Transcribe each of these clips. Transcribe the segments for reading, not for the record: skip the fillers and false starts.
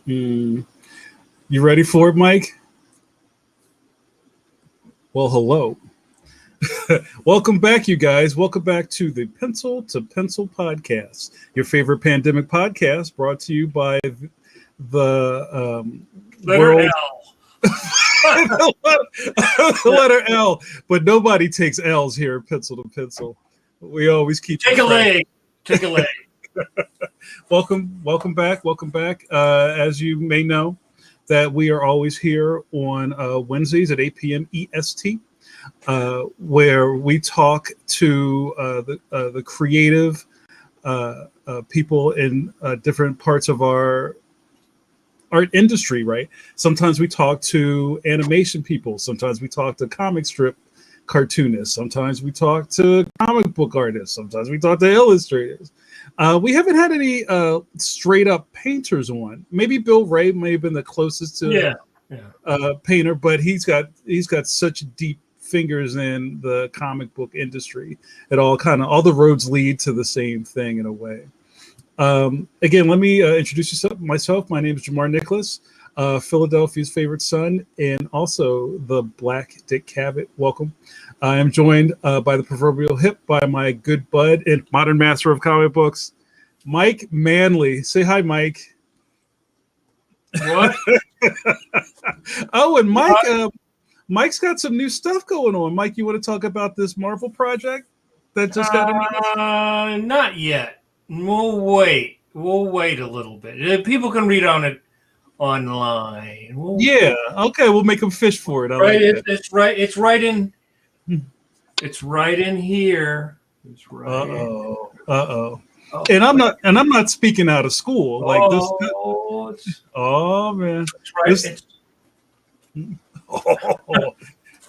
You ready for it, Mike? Well, hello. Welcome back, you guys. Welcome back to the Pencil to Pencil podcast, your favorite pandemic podcast, brought to you by the letter world. L. The letter L, but nobody takes L's here at Pencil to Pencil. We always keep Take a leg. Take a leg. welcome back. As you may know, that we are always here on Wednesdays at 8 p.m. EST, where we talk to the creative people in different parts of our art industry, right? Sometimes we talk to animation people. Sometimes we talk to comic strip cartoonists. Sometimes we talk to comic book artists. Sometimes we talk to illustrators. We haven't had any straight up painters on. Maybe Bill Ray may have been the closest to painter, but he's got such deep fingers in the comic book industry. All the roads lead to the same thing in a way. Again, let me introduce myself. My name is Jamar Nicholas, Philadelphia's favorite son, and also the Black Dick Cavett. Welcome. I am joined by the proverbial hip by my good bud and modern master of comic books, Mike Manley. Say hi, Mike. What? Oh, and Mike, Mike's got some new stuff going on. Mike, you want to talk about this Marvel project that just got announced? Not yet. We'll wait a little bit. People can read on it online. Okay, we'll make them fish for it. It's right in here. It's right. Uh-oh. And I'm not speaking out of school like this. Oh man.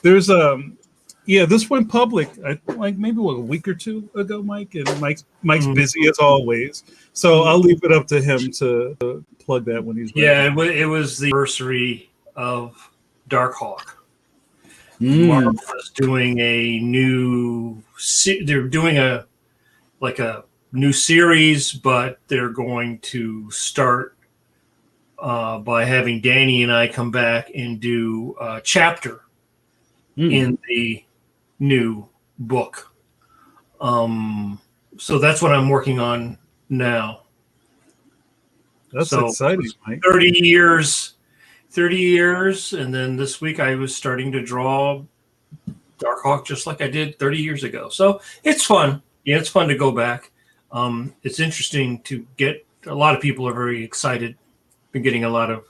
There's this went public like maybe a week or two ago, Mike, and Mike's busy as always, so I'll leave it up to him to plug that when he's ready. It was the anniversary of Darkhawk. Marvel is doing a new new series, but they're going to start by having Danny and I come back and do a chapter in the new book. So that's what I'm working on now. That's exciting, Mike. 30 years, and then this week I was starting to draw Darkhawk just like I did 30 years ago. So it's fun. Yeah, it's fun to go back. It's interesting to get. A lot of people are very excited. Been getting a lot of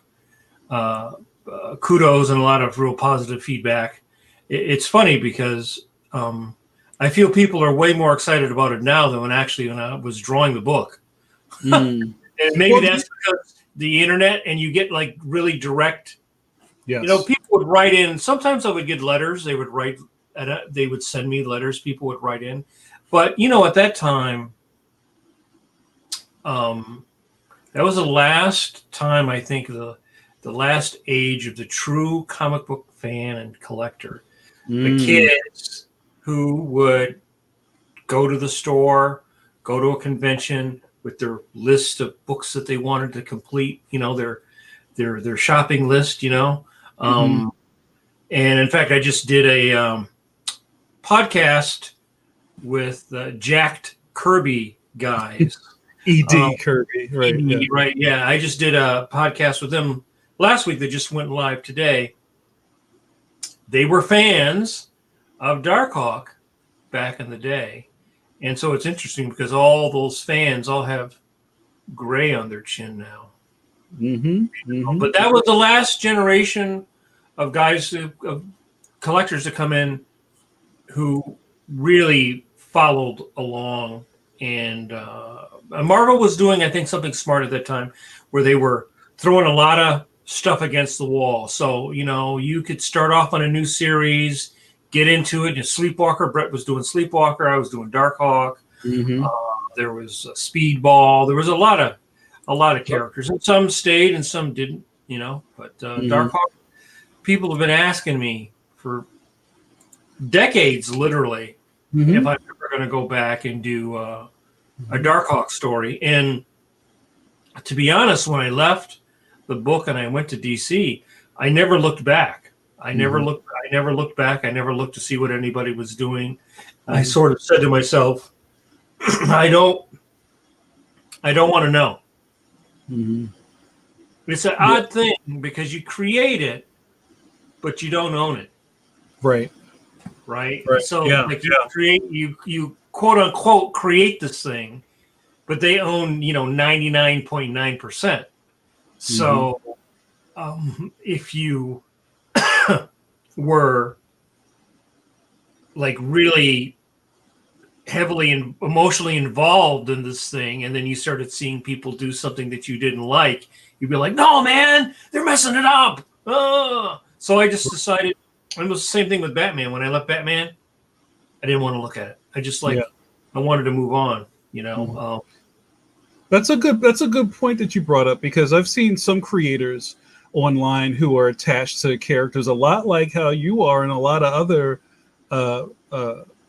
kudos and a lot of real positive feedback. It's funny because I feel people are way more excited about it now than when I was drawing the book. And maybe that's because the internet, and you get like really direct. Yes. People would write in. Sometimes I would get letters. They would send me letters. People would write in, but at that time, that was the last time, I think, the last age of the true comic book fan and collector. The kids who would go to the store, go to a convention with their list of books that they wanted to complete, their shopping list, And in fact, I just did a podcast with Jacked Kirby guys. E.D. Kirby, right? Right, yeah. I just did a podcast with them last week that just went live today. They were fans of Darkhawk back in the day. And so it's interesting because all those fans all have gray on their chin now. But that was the last generation of guys, of collectors to come in who really followed along. And Marvel was doing, I think, something smart at that time where they were throwing a lot of stuff against the wall. So, you could start off on a new series, get into it. Sleepwalker, Brett was doing Sleepwalker. I was doing Darkhawk. There was Speedball. There was a lot of characters, and some stayed and some didn't. But Darkhawk, people have been asking me for decades, literally, if I'm ever going to go back and do a Darkhawk story. And to be honest, when I left the book and I went to DC, I never looked back. I never looked back. I never looked to see what anybody was doing. I sort of said to myself, I don't want to know. It's an odd thing because you create it, but you don't own it. Right. So like you quote unquote create this thing, but they own 99.9%. So if you were like really heavily and emotionally involved in this thing, and then you started seeing people do something that you didn't like, you'd be like, no, man, they're messing it up. So I just decided, it was the same thing with Batman. When I left Batman, I didn't want to look at it. I just I wanted to move on, That's a good point that you brought up, because I've seen some creators online who are attached to characters a lot like how you are, and a lot of other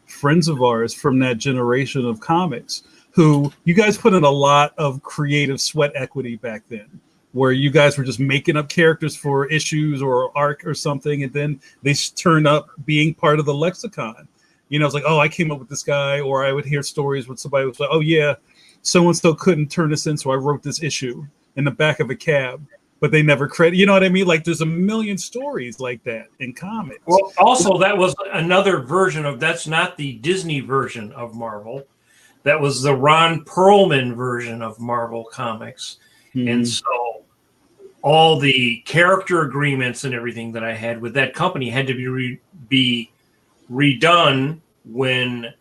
friends of ours from that generation of comics who you guys put in a lot of creative sweat equity back then, where you guys were just making up characters for issues or arc or something, and then they turn up being part of the lexicon. It's like, oh, I came up with this guy, or I would hear stories where somebody was like, oh yeah, so-and-so couldn't turn this in, so I wrote this issue in the back of a cab, but they never credit. You know what I mean? Like, there's a million stories like that in comics. Well, also, that was another version of, that's not the Disney version of Marvel. That was the Ron Perlman version of Marvel Comics. And so all the character agreements and everything that I had with that company had to be redone when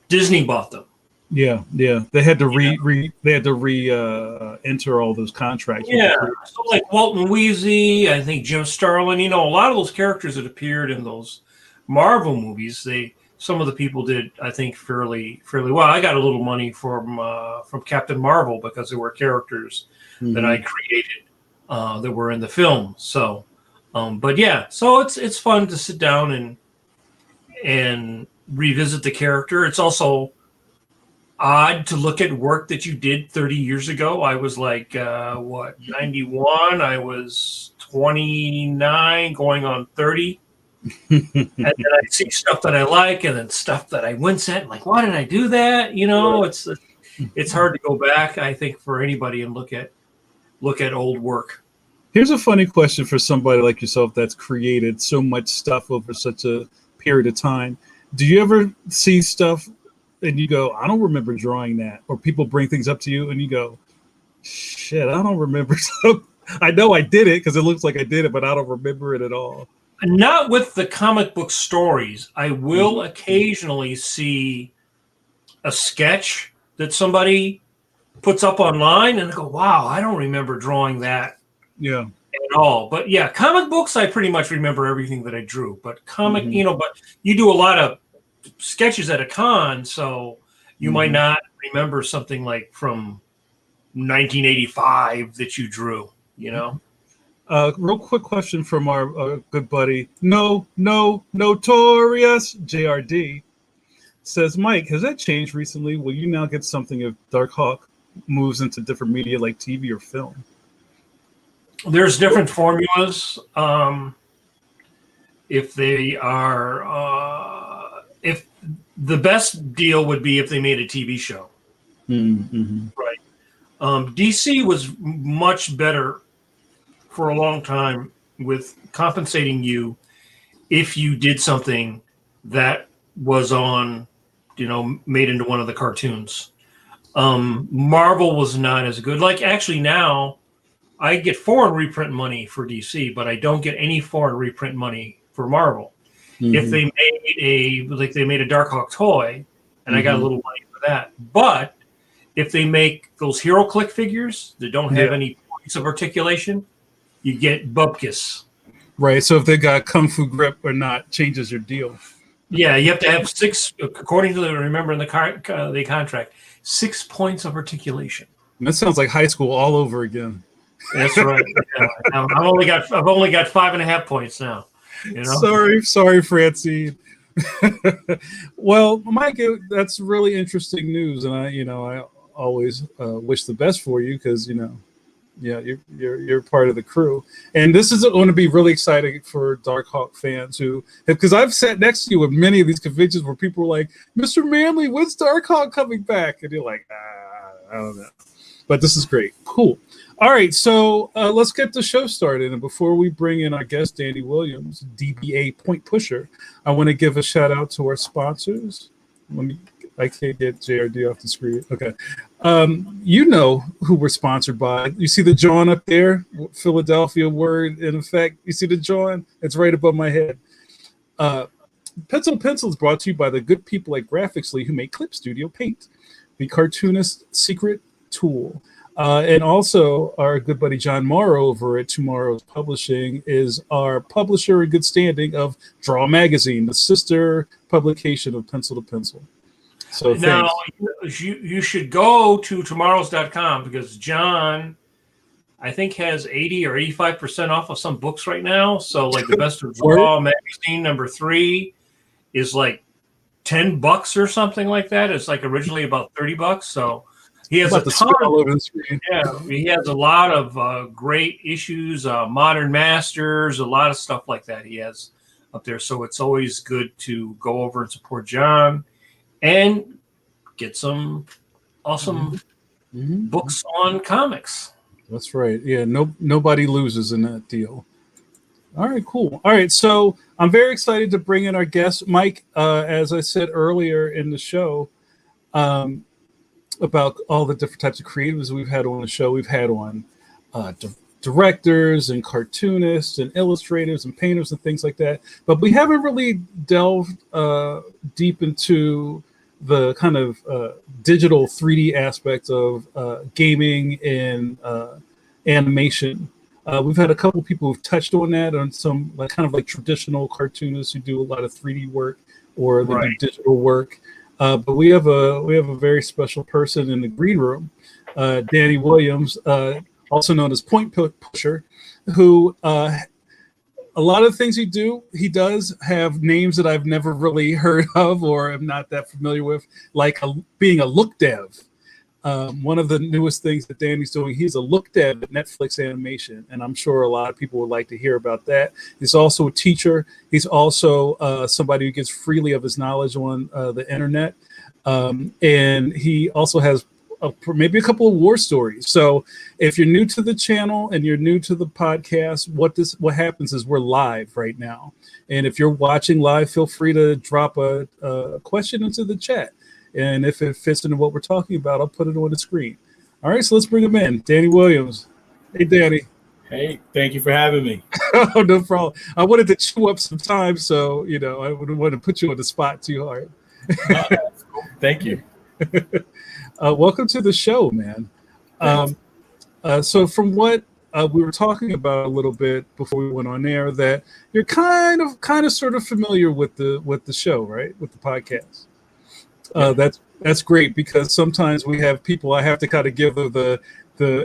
Disney bought them. Yeah. They had to enter all those contracts. Yeah. So like Walton Weezy, I think Jim Starlin, a lot of those characters that appeared in those Marvel movies, some of the people did, I think, fairly well. I got a little money from Captain Marvel because there were characters that I created that were in the film. So, but yeah, so it's fun to sit down and revisit the character. It's also odd to look at work that you did 30 years ago. I was like, 91? I was 29, going on 30. And then I see stuff that I like, and then stuff that I wince at. Like, why did I do that? It's hard to go back, I think, for anybody and look at old work. Here's a funny question for somebody like yourself that's created so much stuff over such a period of time. Do you ever see stuff and you go, I don't remember drawing that? Or people bring things up to you and you go, shit, I don't remember. I know I did it because it looks like I did it, but I don't remember it at all. Not with the comic book stories. I will occasionally see a sketch that somebody puts up online and I go, wow, I don't remember drawing that at all. But yeah, comic books, I pretty much remember everything that I drew. But but you do a lot of sketches at a con, so you might not remember something like from 1985 that you drew, Real quick question from our good buddy Notorious JRD says, Mike, has that changed recently? Will you now get something if Darkhawk moves into different media like TV or film? There's different formulas. If they are if the best deal would be if they made a TV show. Right. DC was much better for a long time with compensating you if you did something that was on, made into one of the cartoons. Marvel was not as good. Like, actually now I get foreign reprint money for DC, but I don't get any foreign reprint money for Marvel. If they made a Darkhawk toy, and I got a little money for that. But if they make those HeroClick figures that don't have any points of articulation, you get bupkis. Right. So if they got Kung Fu grip or not changes your deal. Yeah, you have to have 6, according to remember in the contract, 6 points of articulation. That sounds like high school all over again. That's right. Yeah. I've only got 5.5 points now. Sorry, Francine. Well, Mike, that's really interesting news, and I always wish the best for you because yeah, you're part of the crew, and this is going to be really exciting for Darkhawk fans who, because I've sat next to you at many of these conventions where people were like, "Mr. Manley, when's Darkhawk coming back?" And you're like, I don't know, but this is great, cool. All right, so let's get the show started. And before we bring in our guest, Danny Williams, DBA Point Pusher, I want to give a shout out to our sponsors. I can't get JRD off the screen. Okay. You know who we're sponsored by. You see the John up there? Philadelphia word in effect. You see the John? It's right above my head. Pencil Pencil is brought to you by the good people at Graphicsly who make Clip Studio Paint, the cartoonist's secret tool. And also our good buddy John Morrow over at Tomorrow's Publishing is our publisher in good standing of Draw Magazine, the sister publication of Pencil to Pencil. So now you should go to tomorrows.com because John, I think, has 80 or 85% off of some books right now. So like the Best of Draw magazine #3 is like $10 or something like that. It's like originally about $30. So he has a ton all over the screen. Yeah, he has a lot of great issues, Modern Masters, a lot of stuff like that he has up there. So it's always good to go over and support John and get some awesome books on comics. That's right. Yeah, nobody loses in that deal. All right, cool. All right, so I'm very excited to bring in our guest, Mike. As I said earlier in the show, about all the different types of creatives we've had on the show. We've had on directors and cartoonists and illustrators and painters and things like that. But we haven't really delved deep into the kind of digital 3D aspect of gaming and animation. We've had a couple people who've touched on that, on some kind of like traditional cartoonists who do a lot of 3D work or they do digital work. But we have a very special person in the green room, Danny Williams, also known as Point Pusher, who a lot of the things he does have names that I've never really heard of or am not that familiar with, like being a look dev. One of the newest things that Danny's doing, he's a look dev at Netflix Animation, and I'm sure a lot of people would like to hear about that. He's also a teacher. He's also somebody who gives freely of his knowledge on the internet, and he also has maybe a couple of war stories. So if you're new to the channel and you're new to the podcast, what happens is we're live right now, and if you're watching live, feel free to drop a question into the chat. And if it fits into what we're talking about, I'll put it on the screen. All right, so let's bring him in. Danny Williams. Hey, Danny. Hey, thank you for having me. Oh, no problem. I wanted to chew up some time, so, I wouldn't want to put you on the spot too hard. Thank you. Welcome to the show, man. So from what we were talking about a little bit before we went on air, that you're kind of sort of familiar with the show, right? With the podcast. That's great, because sometimes we have people I have to kind of give the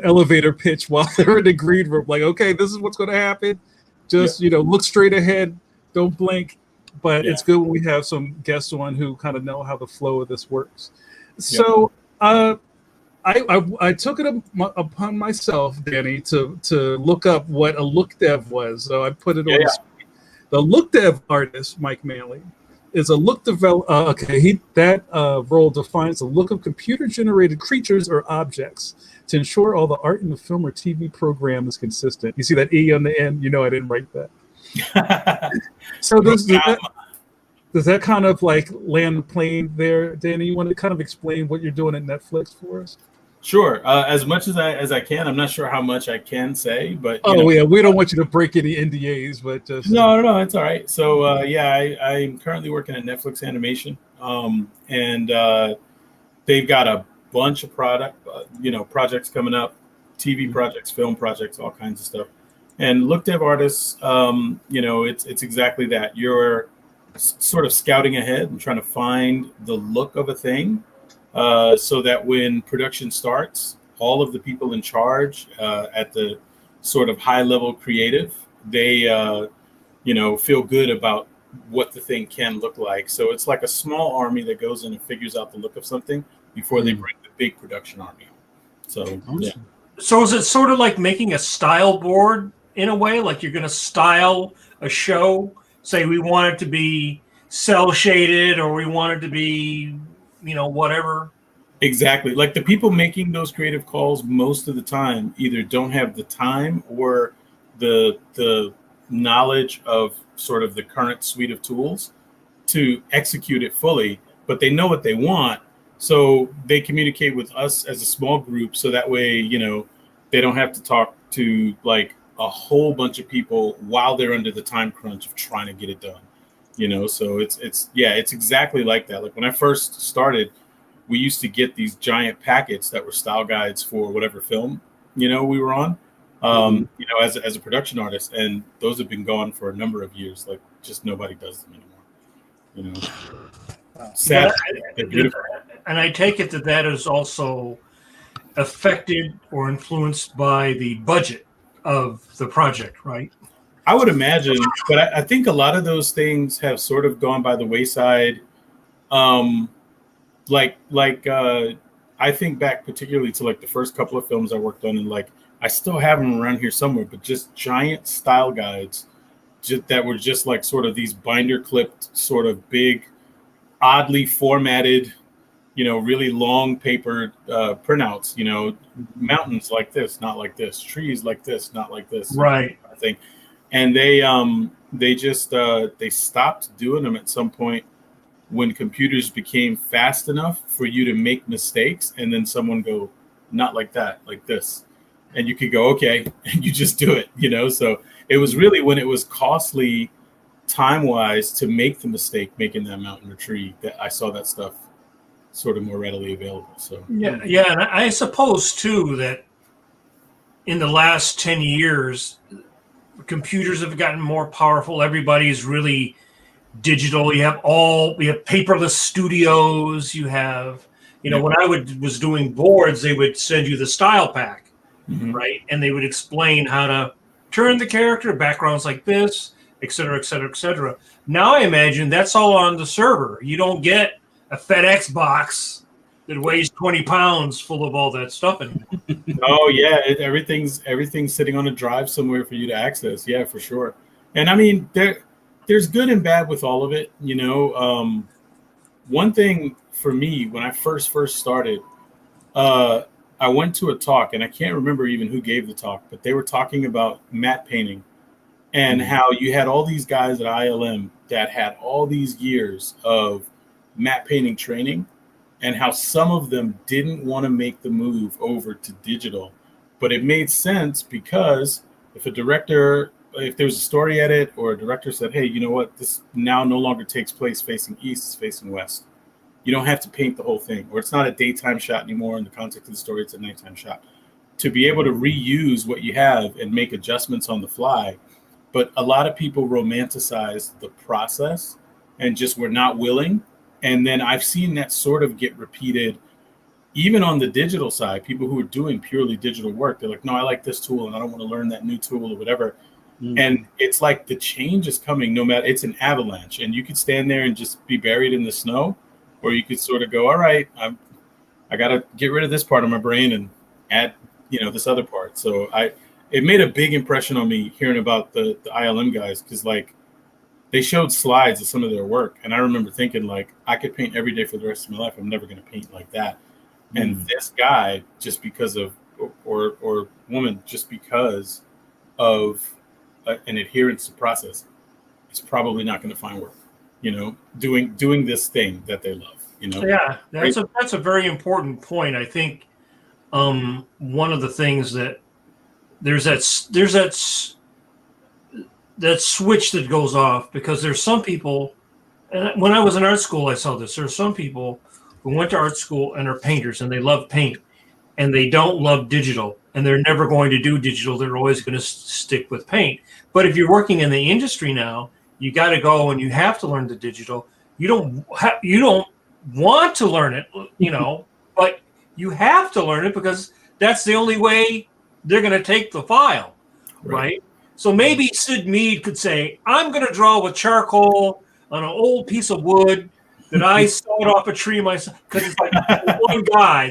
elevator pitch while they're in the green room, like, okay, this is what's going to happen. Just look straight ahead, don't blink. But it's good when we have some guests on who kind of know how the flow of this works. So I took it upon myself, Danny, to look up what a look dev was. So I put it on the look dev artist, Mike Manley, is a look develop. That role defines the look of computer-generated creatures or objects to ensure all the art in the film or TV program is consistent. You see that E on the end? I didn't write that. So does that kind of like land the plane there, Danny? You want to kind of explain what you're doing at Netflix for us? Sure. As much as I can. I'm not sure how much I can say, but we don't want you to break any NDAs, but just no, it's all right. So I'm currently working at Netflix Animation, and they've got a bunch of projects coming up, TV projects, film projects, all kinds of stuff. And look dev artists, it's exactly that. You're sort of scouting ahead and trying to find the look of a thing. So that when production starts, all of the people in charge at the sort of high level creative, they, feel good about what the thing can look like. So it's like a small army that goes in and figures out the look of something before they bring the big production army. So yeah. So is it sort of like making a style board in a way? Like you're going to style a show? Say we want it to be cell shaded, or we want it to be, whatever. Exactly. Like the people making those creative calls most of the time either don't have the time or the knowledge of sort of the current suite of tools to execute it fully, but they know what they want. So they communicate with us as a small group. So that way, they don't have to talk to like a whole bunch of people while they're under the time crunch of trying to get it done. So it's exactly like that. Like when I first started, we used to get these giant packets that were style guides for whatever film, we were on, as a production artist. And those have been gone for a number of years. Like just nobody does them anymore, Sad. They're beautiful. And I take it that is also affected or influenced by the budget of the project, right? I would imagine, but I think a lot of those things have sort of gone by the wayside. I think back particularly to like the first couple of films I worked on, and like I still have them around here somewhere, but just giant style guides that were just like sort of these binder clipped, sort of big, oddly formatted, really long paper printouts, mountains like this, not like this, trees like this, not like this. Right. I think. And they stopped doing them at some point when computers became fast enough for you to make mistakes, and then someone go, not like that, like this. And you could go, okay, and you just do it, So it was really when it was costly time-wise to make the mistake making that mountain or tree that I saw that stuff sort of more readily available. So yeah, and I suppose too that in the last 10 years, computers have gotten more powerful. Everybody's really digital. We have paperless studios. You have, when I was doing boards, they would send you the style pack, right? And they would explain how to turn the character, backgrounds like this, et cetera, et cetera, et cetera. Now I imagine that's all on the server. You don't get a FedEx box that weighs 20 pounds full of all that stuff in it. Oh yeah, everything's sitting on a drive somewhere for you to access. Yeah, for sure. And I mean, there's good and bad with all of it. One thing for me when I first started, I went to a talk, and I can't remember even who gave the talk, but they were talking about matte painting and how you had all these guys at ILM that had all these years of matte painting training, and how some of them didn't want to make the move over to digital. But it made sense because if there was a story edit or a director said, hey, you know what, this now no longer takes place facing east, it's facing west. You don't have to paint the whole thing, or it's not a daytime shot anymore. In the context of the story, it's a nighttime shot. To be able to reuse what you have and make adjustments on the fly. But a lot of people romanticize the process and just were not willing. And then I've seen that sort of get repeated even on the digital side. People who are doing purely digital work, they're like, no, I like this tool and I don't want to learn that new tool or whatever. And it's like the change is coming no matter, it's an avalanche, and you could stand there and just be buried in the snow, or you could sort of go, all right, I got to get rid of this part of my brain and add, this other part. So it made a big impression on me hearing about the ILM guys, because like they showed slides of some of their work, and I remember thinking like, I could paint every day for the rest of my life. I'm never going to paint like that. And this guy, just because of, or woman, just because of an adherence to process, is probably not going to find work, doing this thing that they love, Yeah, that's a very important point. I think one of the things that there's that switch that goes off, because there's some people, and when I was in art school, I saw this. There are some people who went to art school and are painters and they love paint, and they don't love digital, and they're never going to do digital. They're always going to stick with paint. But if you're working in the industry now, you got to go and you have to learn the digital. You don't want to learn it, but you have to learn it because that's the only way they're going to take the file, right? So maybe Sid Mead could say, I'm going to draw with charcoal on an old piece of wood Did I saw it off a tree myself? Because it's like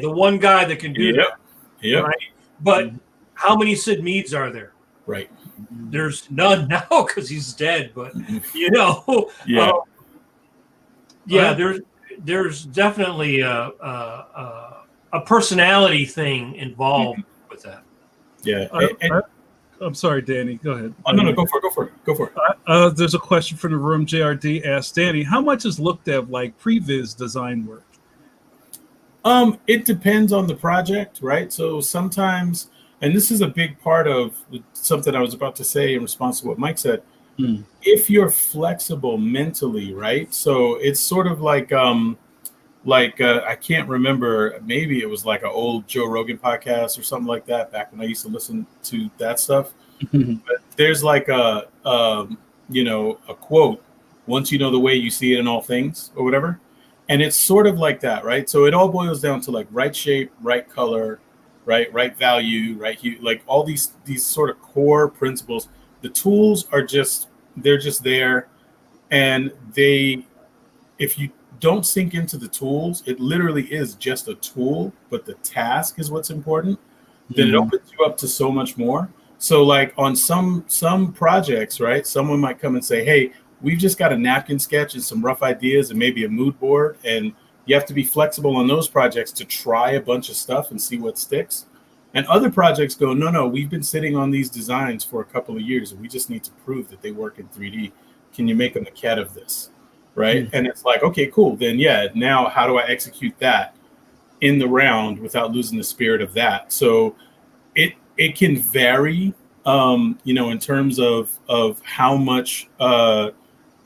the one guy that can do that. Yep. Right? But how many Sid Meads are there? Right. There's none now because he's dead. But you know, there's definitely a personality thing involved with that. Yeah. I'm sorry, Danny. Go ahead. Oh, no, go for it. There's a question from the room. JRD asked Danny, how much is looked at like previs design work? It depends on the project, right? So sometimes, and this is a big part of something I was about to say in response to what Mike said. If you're flexible mentally, right? So it's sort of like I can't remember, maybe it was like an old Joe Rogan podcast or something like that back when I used to listen to that stuff. But there's like a quote, once you know the way you see it in all things or whatever. And it's sort of like that, right? So it all boils down to like right shape, right color, right value, right hue, like all these sort of core principles. The tools are they're just there. And if you don't sink into the tools, it literally is just a tool, but the task is what's important. Then it opens you up to so much more. So like on some projects, right, someone might come and say, hey, we've just got a napkin sketch and some rough ideas and maybe a mood board, and you have to be flexible on those projects to try a bunch of stuff and see what sticks. And other projects go, no, we've been sitting on these designs for a couple of years and we just need to prove that they work in 3D. Can you make a maquette of this? Right. And it's like, okay, cool. Then now how do I execute that in the round without losing the spirit of that? So it can vary, in terms of how much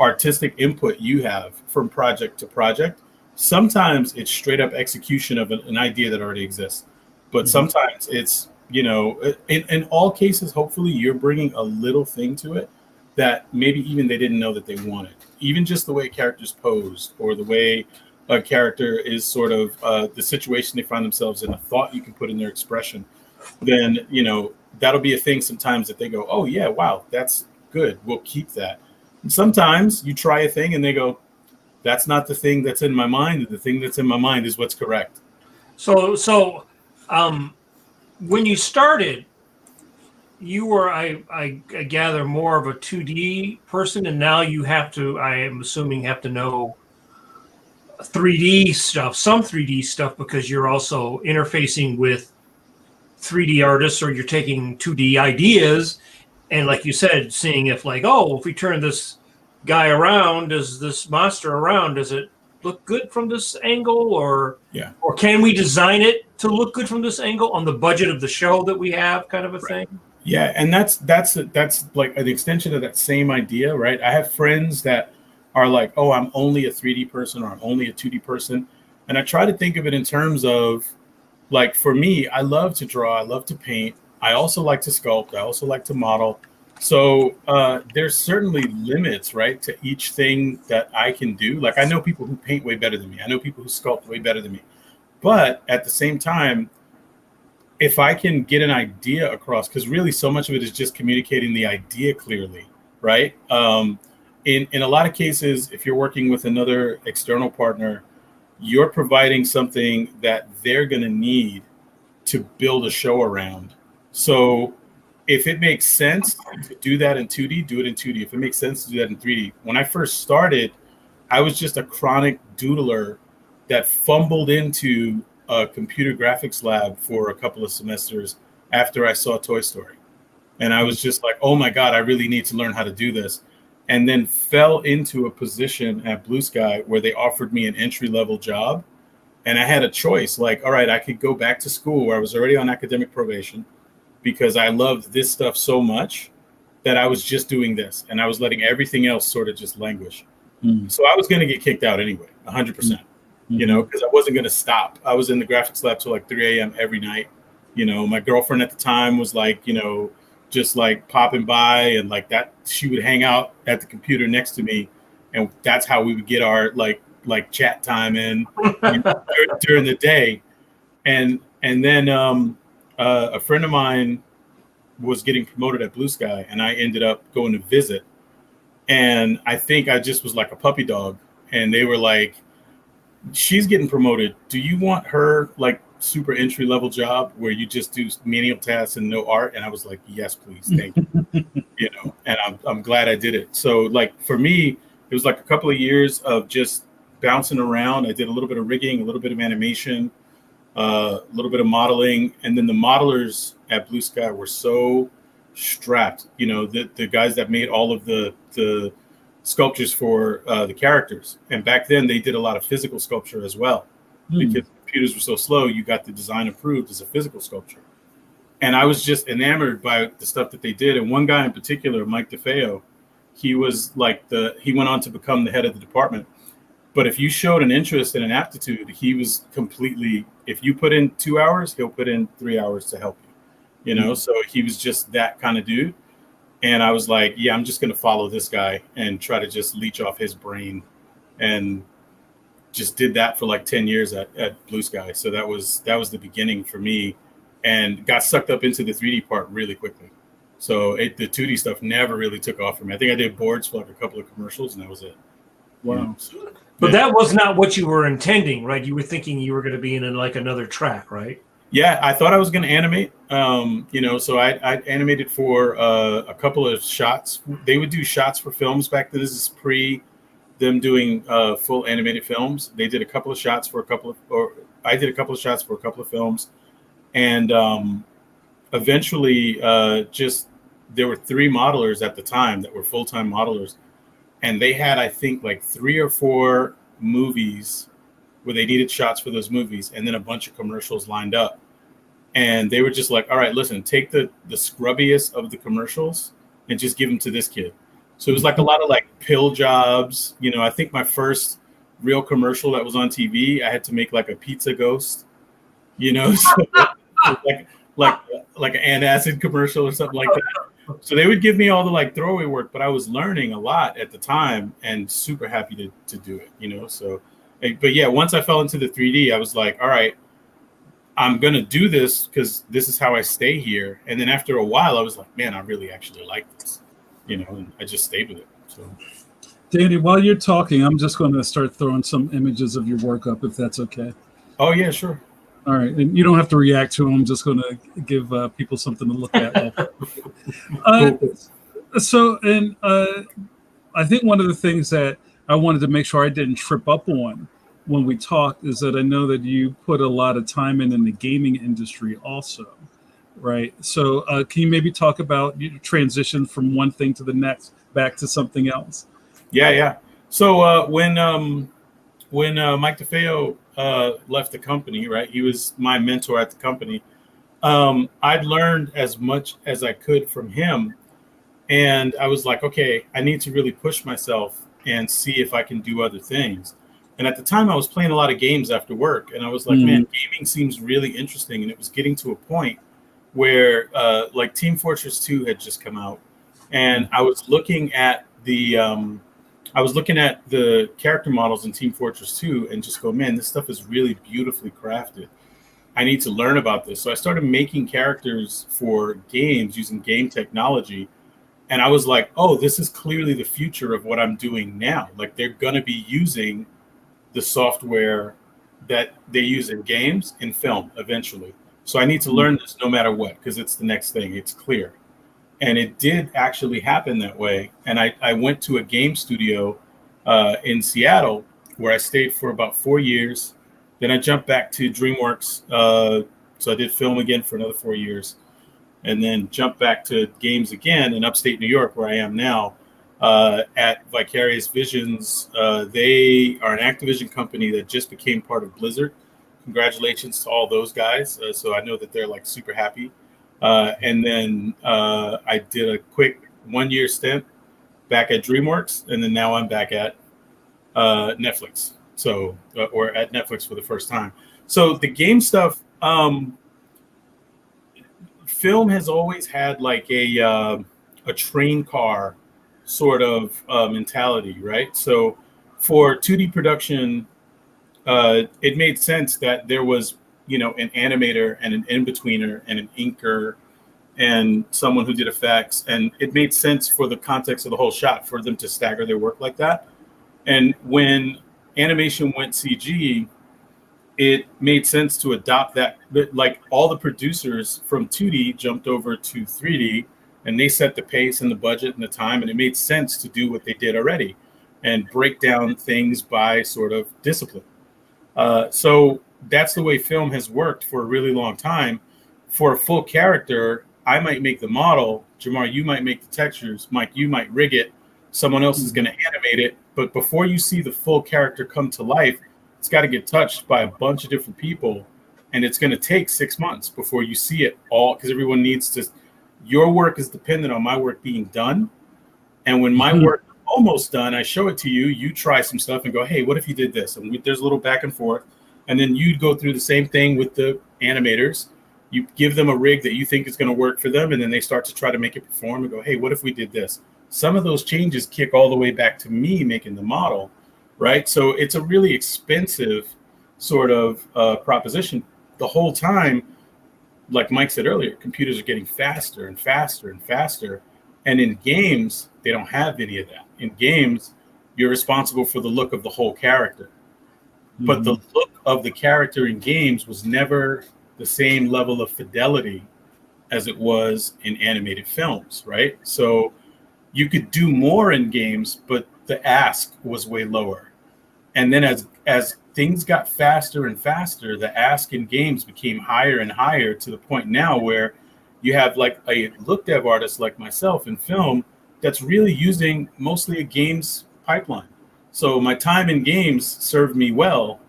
artistic input you have from project to project. Sometimes it's straight up execution of an idea that already exists, but sometimes it's, in all cases, hopefully you're bringing a little thing to it that maybe even they didn't know that they wanted. Even just the way characters pose or the way a character is sort of the situation they find themselves in, a thought you can put in their expression, then, that'll be a thing sometimes that they go, oh yeah, wow, that's good. We'll keep that. And sometimes you try a thing and they go, that's not the thing that's in my mind. The thing that's in my mind is what's correct. So when you started, you were, I gather, more of a 2D person, and now you have to, I am assuming, have to know 3D stuff, some 3D stuff, because you're also interfacing with 3D artists, or you're taking 2D ideas, and like you said, seeing if like, if we turn this guy around, does this monster around, does it look good from this angle, or can we design it to look good from this angle on the budget of the show that we have, kind of a thing? Yeah, and that's like an extension of that same idea, right? I have friends that are like, oh, I'm only a 3D person or I'm only a 2D person. And I try to think of it in terms of, like, for me, I love to draw, I love to paint. I also like to sculpt, I also like to model. So there's certainly limits, right, to each thing that I can do. Like, I know people who paint way better than me. I know people who sculpt way better than me. But at the same time, if I can get an idea across, because really so much of it is just communicating the idea clearly, right? In a lot of cases, if you're working with another external partner, you're providing something that they're going to need to build a show around. So if it makes sense to do that in 2D, do it in 2D. If it makes sense to do that in 3D. When I first started, I was just a chronic doodler that fumbled into a computer graphics lab for a couple of semesters after I saw Toy Story. And I was just like, oh my God, I really need to learn how to do this. And then fell into a position at Blue Sky where they offered me an entry-level job. And I had a choice, like, all right, I could go back to school where I was already on academic probation because I loved this stuff so much that I was just doing this. And I was letting everything else sort of just languish. So I was going to get kicked out anyway, 100%. Because I wasn't going to stop. I was in the graphics lab till like 3 a.m. every night. My girlfriend at the time was like, just like popping by and like that. She would hang out at the computer next to me. And that's how we would get our like chat time in during the day. And then a friend of mine was getting promoted at Blue Sky and I ended up going to visit. And I think I just was like a puppy dog. And they were like, she's getting promoted. Do you want her like super entry level job where you just do menial tasks and no art? And I was like, yes, please, thank you. You know, and I'm glad I did it. So like for me, it was like a couple of years of just bouncing around. I did a little bit of rigging, a little bit of animation, a little bit of modeling, and then the modelers at Blue Sky were so strapped. You know, the guys that made all of the sculptures for the characters, and back then they did a lot of physical sculpture as well. Because computers were so slow, you got the design approved as a physical sculpture. And I was just enamored by the stuff that they did. And one guy in particular, Mike DeFeo, he was like he went on to become the head of the department. But if you showed an interest and an aptitude, he was completely, if you put in 2 hours, he'll put in 3 hours to help you, you know? So he was just that kind of dude. And I was like, yeah, I'm just going to follow this guy and try to just leech off his brain, and just did that for like 10 years at Blue Sky. So that was the beginning for me, and got sucked up into the 3D part really quickly. So the 2D stuff never really took off for me. I think I did boards for like a couple of commercials, and that was it. Wow. So, But that was not what you were intending, right? You were thinking you were going to be in like another track, right? yeah, I thought I was going to animate. You know, so I animated for a couple of shots. They would do shots for films back then. This is pre them doing full animated films. They did a couple of shots for I did a couple of shots for a couple of films. And eventually, just there were 3 modelers at the time that were full-time modelers, and they had, I think, like 3 or 4 movies where they needed shots for those movies, and then a bunch of commercials lined up. And they were just like, all right, listen, take the scrubbiest of the commercials and just give them to this kid. So it was like a lot of like pill jobs. You know, I think my first real commercial that was on TV, I had to make like a pizza ghost, you know, so like an antacid commercial or something like that. So they would give me all the like throwaway work, but I was learning a lot at the time and super happy to do it, you know? So, but yeah, once I fell into the 3D, I was like, all right, I'm going to do this because this is how I stay here. And then after a while, I was like, man, I really actually like this, you know, and I just stayed with it. So, Danny, while you're talking, I'm just going to start throwing some images of your work up, if that's okay. oh yeah, sure. All right, and you don't have to react to them. I'm just going to give people something to look at. So, and I think one of the things that I wanted to make sure I didn't trip up on when we talked is that I know that you put a lot of time in the gaming industry also, right? So can you maybe talk about your transition from one thing to the next, back to something else? Yeah. So when Mike DeFeo left the company, right, he was my mentor at the company. I'd learned as much as I could from him. And I was like, okay, I need to really push myself and see if I can do other things. And at the time I was playing a lot of games after work, and I was like, man, gaming seems really interesting. And it was getting to a point where like Team Fortress 2 had just come out, and I was looking at the character models in Team Fortress 2 and just go, man, this stuff is really beautifully crafted. I need to learn about this. So I started making characters for games using game technology. And I was like, oh, this is clearly the future of what I'm doing now. Like, they're going to be using the software that they use in games and film eventually. So I need to learn this no matter what, because it's the next thing. It's clear. And it did actually happen that way. And I went to a game studio in Seattle where I stayed for about 4 years. Then I jumped back to DreamWorks. So I did film again for another 4 years, and then jumped back to games again in upstate New York, where I am now, at Vicarious Visions. They are an Activision company that just became part of Blizzard. Congratulations to all those guys. So I know that they're like super happy. And then I did a quick 1 year stint back at DreamWorks, and then now I'm back at Netflix. So, or at Netflix for the first time. So the game stuff, film has always had like a train car sort of mentality, right? So for 2D production, it made sense that there was, you know, an animator and an in-betweener and an inker and someone who did effects. And it made sense for the context of the whole shot for them to stagger their work like that. And when animation went CG, it made sense to adopt that. Like all the producers from 2D jumped over to 3D, and they set the pace and the budget and the time, and it made sense to do what they did already and break down things by sort of discipline. So that's the way film has worked for a really long time. For a full character, I might make the model, Jamar, you might make the textures, Mike, you might rig it, someone else is going to animate it. But before you see the full character come to life, it's got to get touched by a bunch of different people. And it's going to take 6 months before you see it all, because everyone needs to, your work is dependent on my work being done. And when my work is almost done, I show it to you, you try some stuff and go, hey, what if you did this? And there's a little back and forth. And then you'd go through the same thing with the animators. You give them a rig that you think is going to work for them, and then they start to try to make it perform and go, hey, what if we did this? Some of those changes kick all the way back to me making the model, right? So it's a really expensive sort of proposition. The whole time, like Mike said earlier, computers are getting faster and faster and faster. And in games, they don't have any of that. In games, you're responsible for the look of the whole character. But the look of the character in games was never the same level of fidelity as it was in animated films, right? So you could do more in games, but the ask was way lower. And then as things got faster and faster, the ask in games became higher and higher, to the point now where you have like a look dev artist like myself in film that's really using mostly a games pipeline. So my time in games served me well,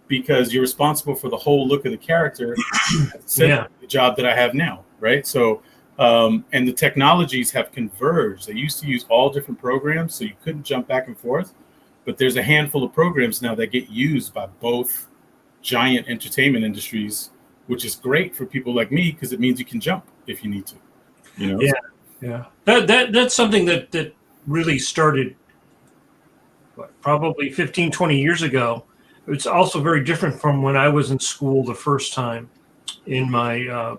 because you're responsible for the whole look of the character. The job that I have now, right? So, and the technologies have converged. They used to use all different programs, so you couldn't jump back and forth. But there's a handful of programs now that get used by both giant entertainment industries, which is great for people like me, because it means you can jump if you need to. You know? Yeah. That's something that really started probably 15, 20 years ago. It's also very different from when I was in school the first time in my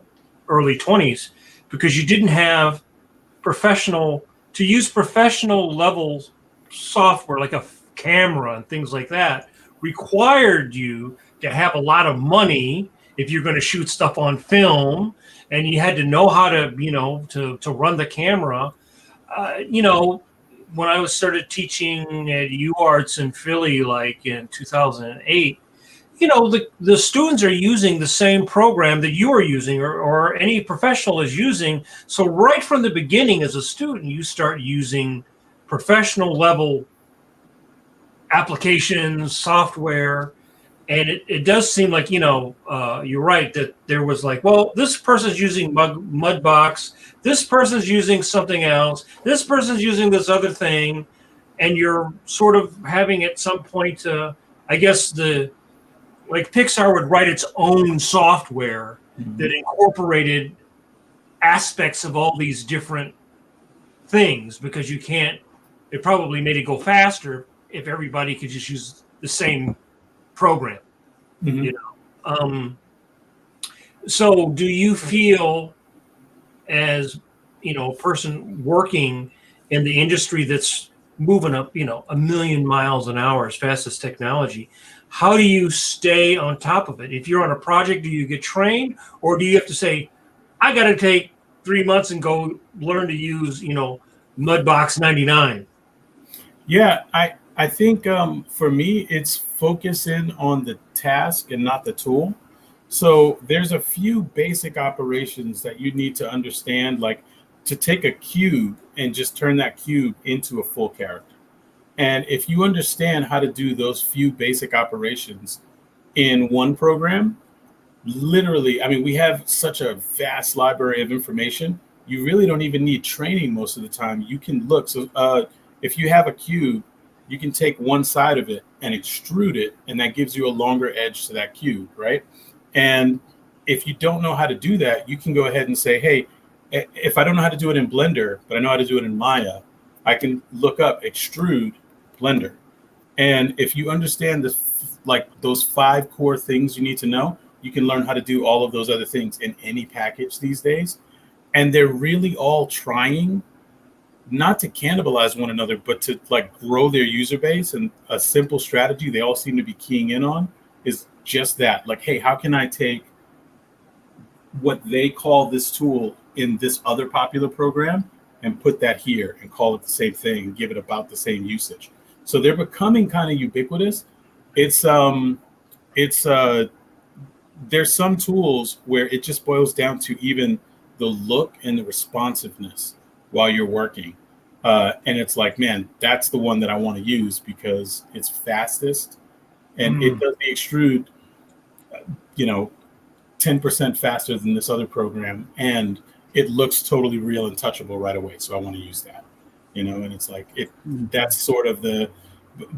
early 20s, because you didn't have professional level software like a camera and things like that required you to have a lot of money if you're going to shoot stuff on film, and you had to know how to, to run the camera. When I started teaching at UArts in Philly, like in 2008, the students are using the same program that you are using, or any professional is using. So right from the beginning as a student, you start using professional level applications, software. And it does seem like, you're right, that there was like, well, this person's using Mudbox, this person's using something else, this person's using this other thing. And you're sort of having at some point, I guess like Pixar would write its own software that incorporated aspects of all these different things, because it probably made it go faster if everybody could just use the same program. So do you feel, as a person working in the industry that's moving up a million miles an hour as fast as technology, how do you stay on top of it? If you're on a project, do you get trained, or do you have to say, I got to take 3 months and go learn to use Mudbox 99? Yeah, I think for me, it's focusing on the task and not the tool. So there's a few basic operations that you need to understand, like to take a cube and just turn that cube into a full character. And if you understand how to do those few basic operations in one program, literally, I mean, we have such a vast library of information. You really don't even need training most of the time. You can look. So if you have a cube, you can take one side of it and extrude it, and that gives you a longer edge to that cube, right? And if you don't know how to do that, you can go ahead and say, hey, if I don't know how to do it in Blender, but I know how to do it in Maya, I can look up extrude Blender. And if you understand those 5 core things you need to know, you can learn how to do all of those other things in any package these days. And they're really all trying not to cannibalize one another, but to like grow their user base. And a simple strategy they all seem to be keying in on is just that. Like, hey, how can I take what they call this tool in this other popular program and put that here and call it the same thing and give it about the same usage? So they're becoming kind of ubiquitous. It's there's some tools where it just boils down to even the look and the responsiveness while you're working. And it's like, man, that's the one that I want to use because it's fastest and it does the extrude, 10% faster than this other program. And it looks totally real and touchable right away. So I want to use that, and it's like, that's sort of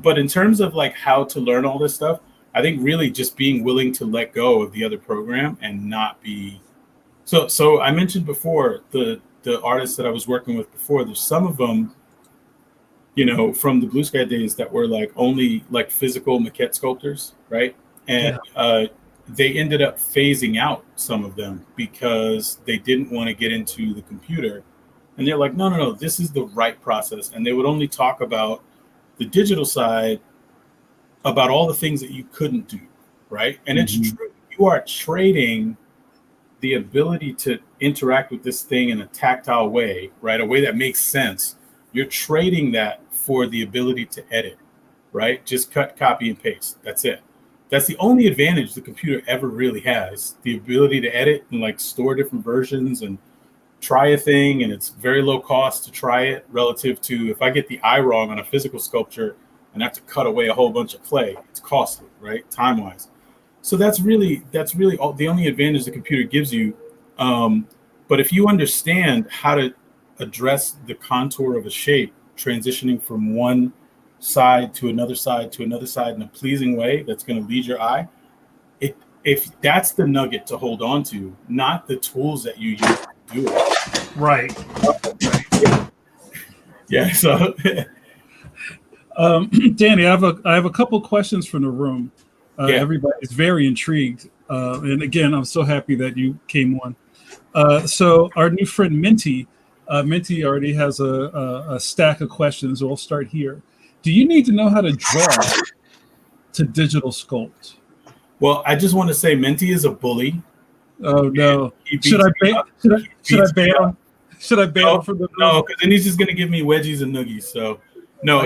but in terms of like how to learn all this stuff, I think really just being willing to let go of the other program and not be. So I mentioned before the artists that I was working with before, there's some of them, from the Blue Sky days that were like only like physical maquette sculptors, right? And they ended up phasing out some of them because they didn't want to get into the computer. And they're like, no, this is the right process. And they would only talk about the digital side, about all the things that you couldn't do, right? And it's true. You are trading the ability to interact with this thing in a tactile way, right? A way that makes sense. You're trading that for the ability to edit, right? Just cut, copy, and paste. That's it. That's the only advantage the computer ever really has, the ability to edit and like store different versions and try a thing. And it's very low cost to try it relative to if I get the eye wrong on a physical sculpture and have to cut away a whole bunch of clay, it's costly, right? Time-wise. So that's really all, the only advantage the computer gives you. But if you understand how to address the contour of a shape, transitioning from one side to another side to another side in a pleasing way that's going to lead your eye, if that's the nugget to hold on to, not the tools that you use to do it. Right. Yeah. So, Danny, I have a couple questions from the room. Everybody is very intrigued, and again, I'm so happy that you came on. So our new friend Minty already has a stack of questions. So we'll start here. Do you need to know how to draw to digital sculpt? Well, I just want to say Minty is a bully. Oh no! Should I ban him? Should I ban him from the? No, because then he's just gonna give me wedgies and noogies. So. No,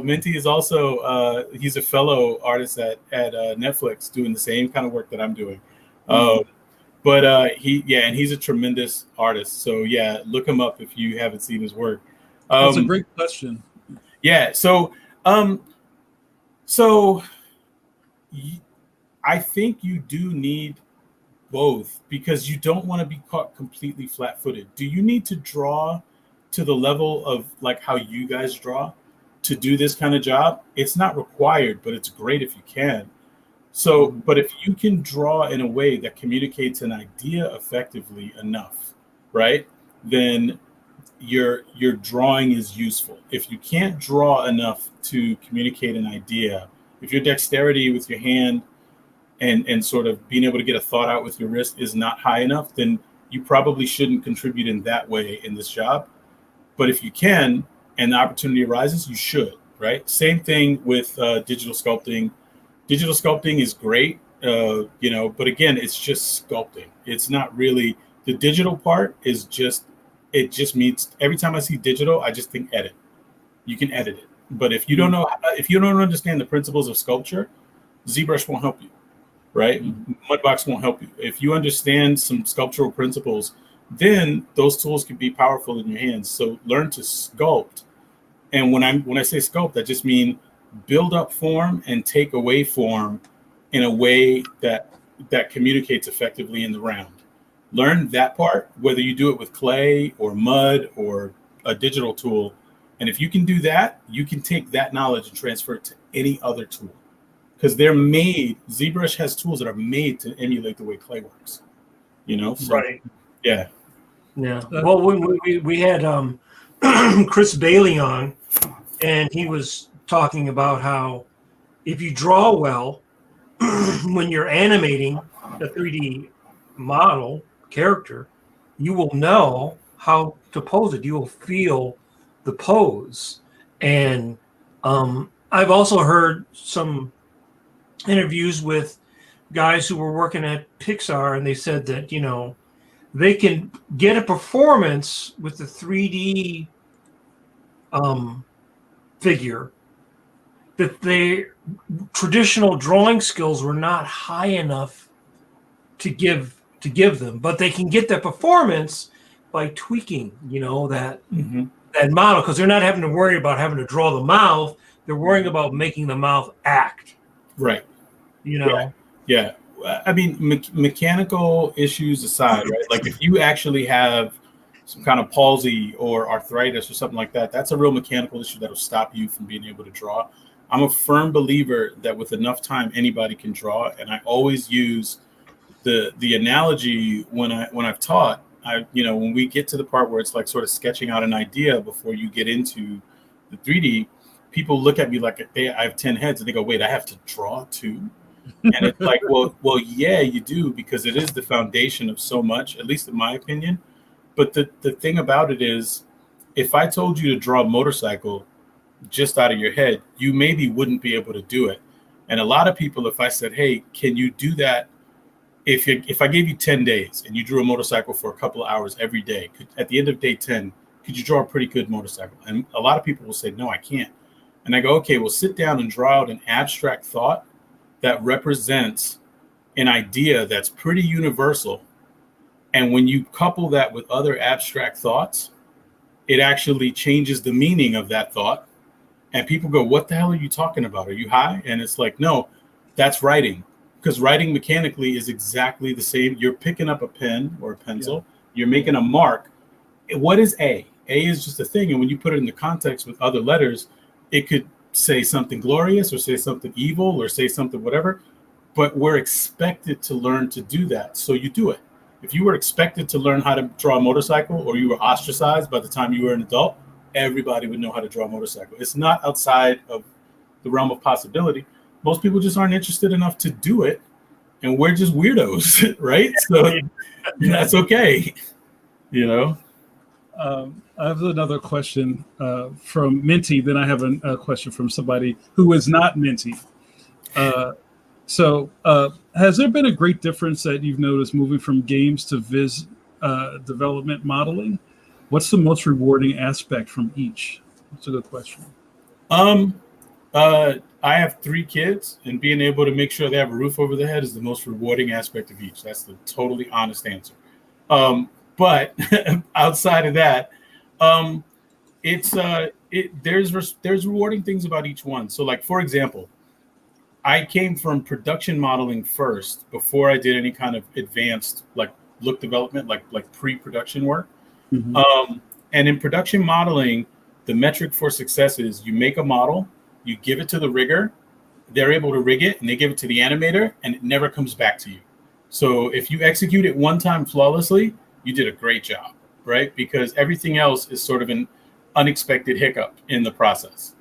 Minty is also he's a fellow artist at Netflix doing the same kind of work that I'm doing. But he's a tremendous artist. So yeah, look him up if you haven't seen his work. That's a great question. Yeah, so I think you do need both because you don't want to be caught completely flat-footed. Do you need to draw to the level of like how you guys draw to do this kind of job? It's not required, but it's great if you can. So, but if you can draw in a way that communicates an idea effectively enough, right, then your drawing is useful. If you can't draw enough to communicate an idea, if your dexterity with your hand and sort of being able to get a thought out with your wrist is not high enough, then you probably shouldn't contribute in that way in this job. But if you can, and the opportunity arises, you should, right? Same thing with digital sculpting. Digital sculpting is great, but again, it's just sculpting. It's not really, the digital part is just, it just means every time I see digital, I just think edit. You can edit it. But if you don't know, if you don't understand the principles of sculpture, ZBrush won't help you, right? Mudbox won't help you. If you understand some sculptural principles, then those tools can be powerful in your hands. So learn to sculpt. And when I say sculpt, I just mean build up form and take away form in a way that communicates effectively in the round. Learn that part, whether you do it with clay or mud or a digital tool. And if you can do that, you can take that knowledge and transfer it to any other tool. Because they're made, ZBrush has tools that are made to emulate the way clay works. So, right. Yeah. Yeah. Well, we had Chris Bailey on, and he was talking about how if you draw well, when you're animating a 3D model character, you will know how to pose it. You'll feel the pose. And I've also heard some interviews with guys who were working at Pixar, and they said that, you know, they can get a performance with the 3D figure that their traditional drawing skills were not high enough to give them, but they can get that performance by tweaking, you know, that that model, because they're not having to worry about having to draw the mouth. They're worrying about making the mouth act. Right. You know. Yeah. I mean, mechanical issues aside, right? Like if you actually have some kind of palsy or arthritis or something like that, that's a real mechanical issue that'll stop you from being able to draw. I'm a firm believer that with enough time, anybody can draw. And I always use the analogy when I've taught. When we get to the part where it's like sort of sketching out an idea before you get into the 3D, people look at me like I have 10 heads, and they go, "Wait, I have to draw too?" And it's like, well, yeah, you do, because it is the foundation of so much, at least in my opinion. But the thing about it is, if I told you to draw a motorcycle just out of your head, you maybe wouldn't be able to do it. And a lot of people, if I said, "Hey, can you do that?" If I gave you 10 days and you drew a motorcycle for a couple of hours every day, at the end of day 10, could you draw a pretty good motorcycle? And a lot of people will say, "No, I can't." And I go, "Okay, well, sit down and draw out an abstract thought that represents an idea that's pretty universal. And when you couple that with other abstract thoughts, it actually changes the meaning of that thought." And people go, "What the hell are you talking about? Are you high?" And it's like, no, that's writing. Because writing mechanically is exactly the same. You're picking up a pen or a pencil. You're making a mark. What is A? A is just a thing. And when you put it in the context with other letters, it could say something glorious or say something evil or say something whatever. But we're expected to learn to do that. So you do it. If you were expected to learn how to draw a motorcycle, or you were ostracized by the time you were an adult, everybody would know how to draw a motorcycle. It's not outside of the realm of possibility. Most people just aren't interested enough to do it, and we're just weirdos, right? So that's okay, you know. I have another question from Minty. Then I have a question from somebody who is not Minty. So has there been a great difference that you've noticed moving from games to viz development modeling? What's the most rewarding aspect from each? That's a good question. I have 3 kids, and being able to make sure they have a roof over their head is the most rewarding aspect of each. That's the totally honest answer. But outside of that, there's rewarding things about each one. So, like, for example, I came from production modeling first before I did any kind of advanced like look development, like pre-production work. And in production modeling, the metric for success is you make a model, you give it to the rigger, they're able to rig it, and they give it to the animator, and it never comes back to you. So if you execute it one time flawlessly, you did a great job, right? Because everything else is sort of an unexpected hiccup in the process.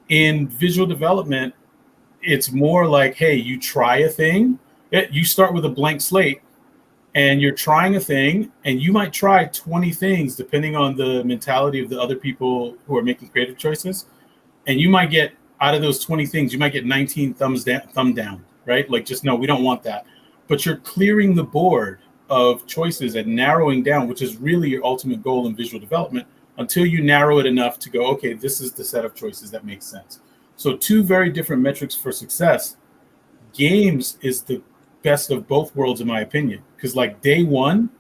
In visual development, it's more like, hey, you try a thing. You start with a blank slate, and you're trying a thing, and you might try 20 things depending on the mentality of the other people who are making creative choices. And you might get, out of those 20 things, you might get 19 thumb down, right? Like, just no, we don't want that. But you're clearing the board of choices and narrowing down, which is really your ultimate goal in visual development, until you narrow it enough to go, okay, this is the set of choices that makes sense. So 2 very different metrics for success. Games is the best of both worlds, in my opinion, because like day one,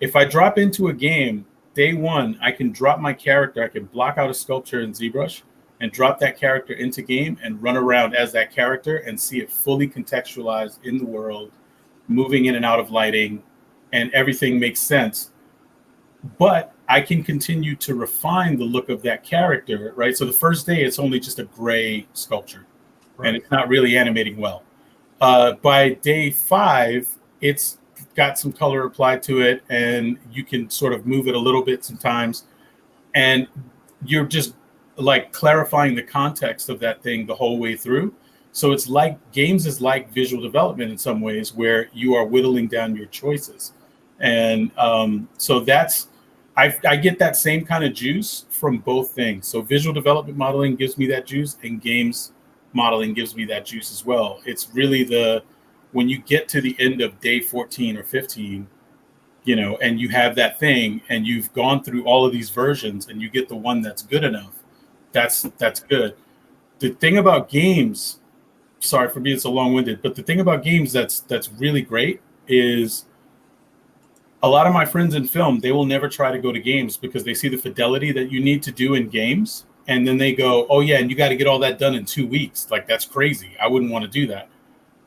if I drop into a game, day one, I can drop my character, I can block out a sculpture in ZBrush and drop that character into game and run around as that character and see it fully contextualized in the world, moving in and out of lighting, and everything makes sense. But I can continue to refine the look of that character, right? So the first day, it's only just a gray sculpture, right, and it's not really animating well. By day 5, it's got some color applied to it, and you can sort of move it a little bit sometimes. And you're just like clarifying the context of that thing the whole way through. So it's like games is like visual development in some ways, where you are whittling down your choices. And so that's I get that same kind of juice from both things. So visual development modeling gives me that juice, and games modeling gives me that juice as well. It's really when you get to the end of day 14 or 15, and you have that thing and you've gone through all of these versions and you get the one that's good enough, that's good. The thing about games, sorry for being so long-winded, but the thing about games that's really great is a lot of my friends in film, they will never try to go to games because they see the fidelity that you need to do in games. And then they go, oh yeah, and you got to get all that done in 2 weeks. Like, that's crazy. I wouldn't want to do that.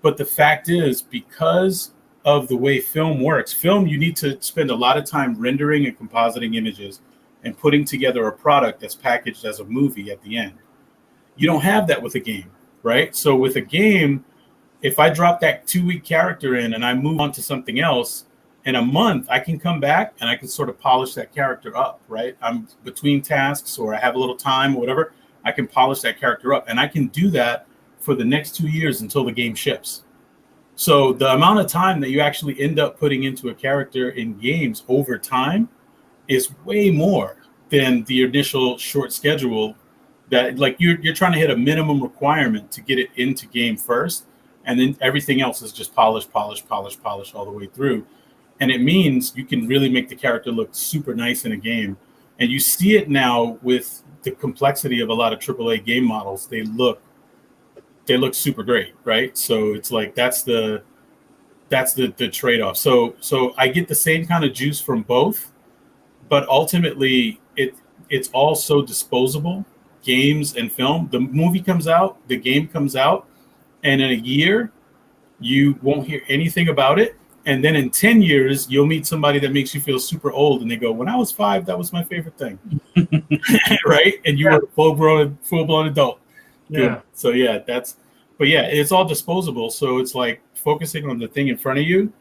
But the fact is, because of the way film works, you need to spend a lot of time rendering and compositing images and putting together a product that's packaged as a movie at the end. You don't have that with a game, right? So with a game, if I drop that 2-week character in and I move on to something else, in a month, I can come back and I can sort of polish that character up, right? I'm between tasks or I have a little time or whatever. I can polish that character up, and I can do that for the next 2 years until the game ships. So the amount of time that you actually end up putting into a character in games over time is way more than the initial short schedule that, like, you're trying to hit a minimum requirement to get it into game first. And then everything else is just polish all the way through. And it means you can really make the character look super nice in a game. And you see it now with the complexity of a lot of AAA game models. They look super great, right? So it's like that's the trade-off. So I get the same kind of juice from both, but ultimately it's all so disposable. Games and film. The movie comes out, the game comes out, and in a year you won't hear anything about it. And then in 10 years, you'll meet somebody that makes you feel super old. And they go, when I was 5, that was my favorite thing. Right? And you were a full-blown adult. Yeah. Good. So, yeah, it's all disposable. So it's like focusing on the thing in front of you.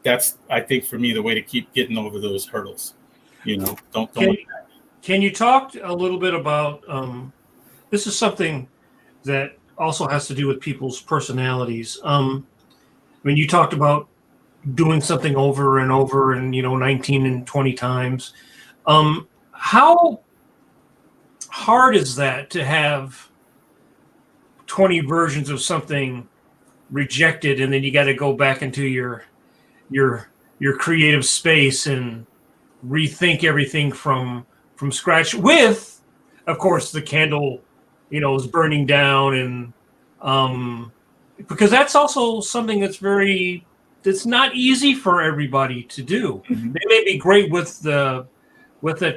That's, I think, for me, the way to keep getting over those hurdles. Don't Can you talk a little bit about, this is something that also has to do with people's personalities. When you talked about doing something over and over and 19 and 20 times, how hard is that to have 20 versions of something rejected, and then you got to go back into your creative space and rethink everything from scratch, with, of course, the candle is burning down, and because that's also something that's not easy for everybody to do. Mm-hmm. They may be great with the